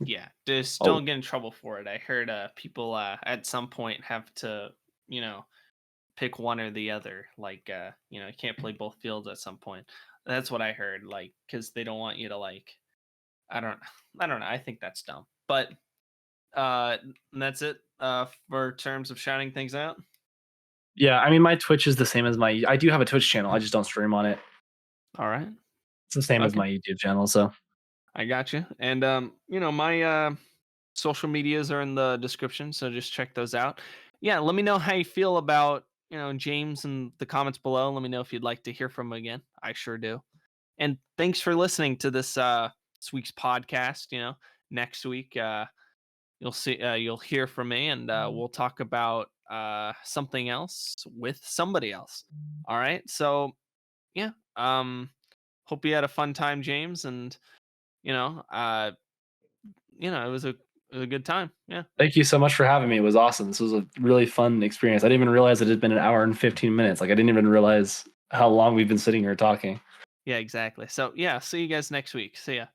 A: Yeah, just
B: Oh,
A: don't get in trouble for it. I heard people at some point have to, you know, pick one or the other. Like you can't play both fields at some point. That's what I heard. Like, because they don't want you to like. I don't. I don't know. I think that's dumb. But uh, that's it. For terms of shouting things out.
B: yeah. I mean, my Twitch is the same as my. I do have a Twitch channel. I just don't stream on it.
A: All right.
B: It's the same as
A: Okay.
B: my YouTube channel. So
A: I got you. And my social medias are in the description, so just check those out. Yeah, let me know how you feel about James in the comments below. Let me know if you'd like to hear from him again. I sure do. And thanks for listening to this week's podcast. Next week you'll hear from me, and we'll talk about something else with somebody else. All right. So yeah, hope you had a fun time, James, and you know, uh, it was a good time. Yeah.
B: thank you so much for having me. It was awesome. This was a really fun experience. I didn't even realize it had been an hour and 15 minutes. Like, I didn't even realize how long we've been sitting here talking.
A: Yeah, exactly. So yeah, see you guys next week. See ya.